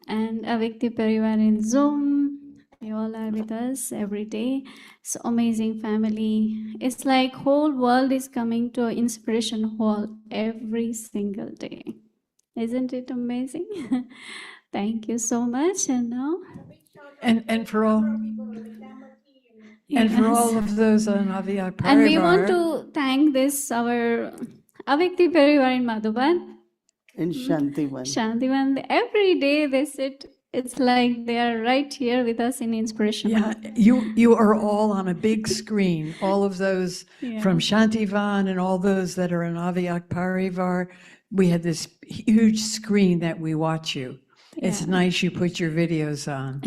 And Avyakti Parivar in Zoom, you all are with us every day. So amazing family. It's like whole world is coming to Inspiration Hall every single day. Isn't it amazing? Thank you so much. And now, And for all and for all of those on Avyak Parivar. and we want to thank this our Avyakti Parivar in Madhuban, In Shantivan. Shantivan. Every day they sit. It's like they are right here with us in Inspiration Hall. Yeah, you are all on a big screen. All of those from Shantivan and all those that are in Avyak Parivar. We had this huge screen that we watch you. It's Yeah. nice you put your videos on.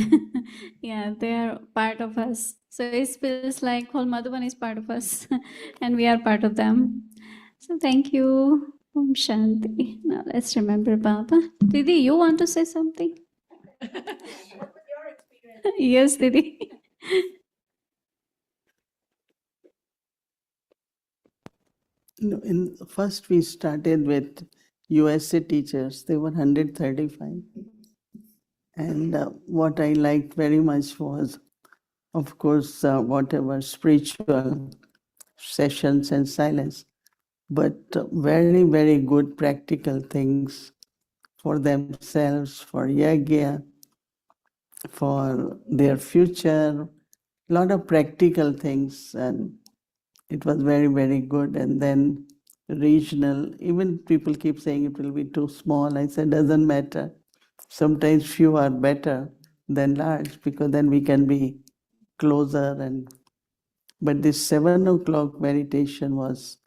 Yeah, they are part of us. So it feels like whole Madhuban is part of us and we are part of them. So thank you. Om Shanti. Now let's remember Baba. Didi, you want to say something? Yes, Didi. First we started with USA teachers. They were 135. And what I liked very much was, of course, whatever spiritual sessions and silence, but very, very good practical things for themselves, for yagya, for their future, a lot of practical things, and it was very, very good. And then regional, even people keep saying it will be too small. I said, doesn't matter. Sometimes few are better than large, because then we can be closer. But this 7 o'clock meditation was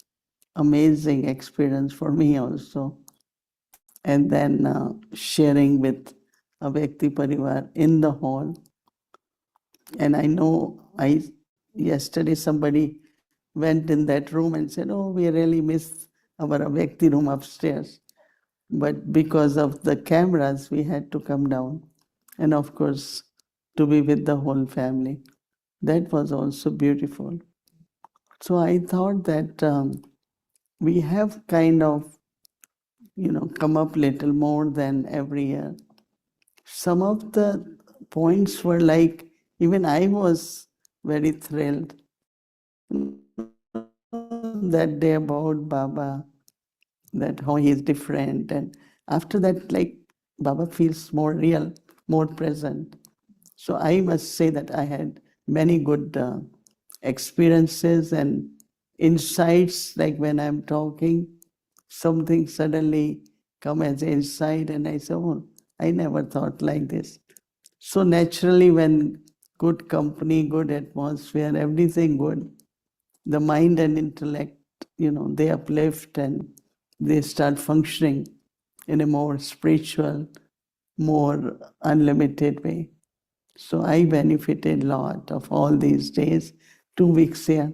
amazing experience for me also. And then sharing with Avyakti Parivar in the hall. And I know I yesterday somebody went in that room and said, oh, we really miss our Vyakti room upstairs. But because of the cameras, we had to come down. And of course, to be with the whole family. That was also beautiful. So I thought that we have kind of, come up little more than every year. Some of the points were like, even I was very thrilled that day about Baba, that how he is different. And after that, like, Baba feels more real, more present. So I must say that I had many good experiences and insights, like when I'm talking, something suddenly come as insight and I say, oh, I never thought like this. So naturally, when good company, good atmosphere, everything good, the mind and intellect, they uplift and they start functioning in a more spiritual, more unlimited way. So I benefited a lot of all these days, 2 weeks here.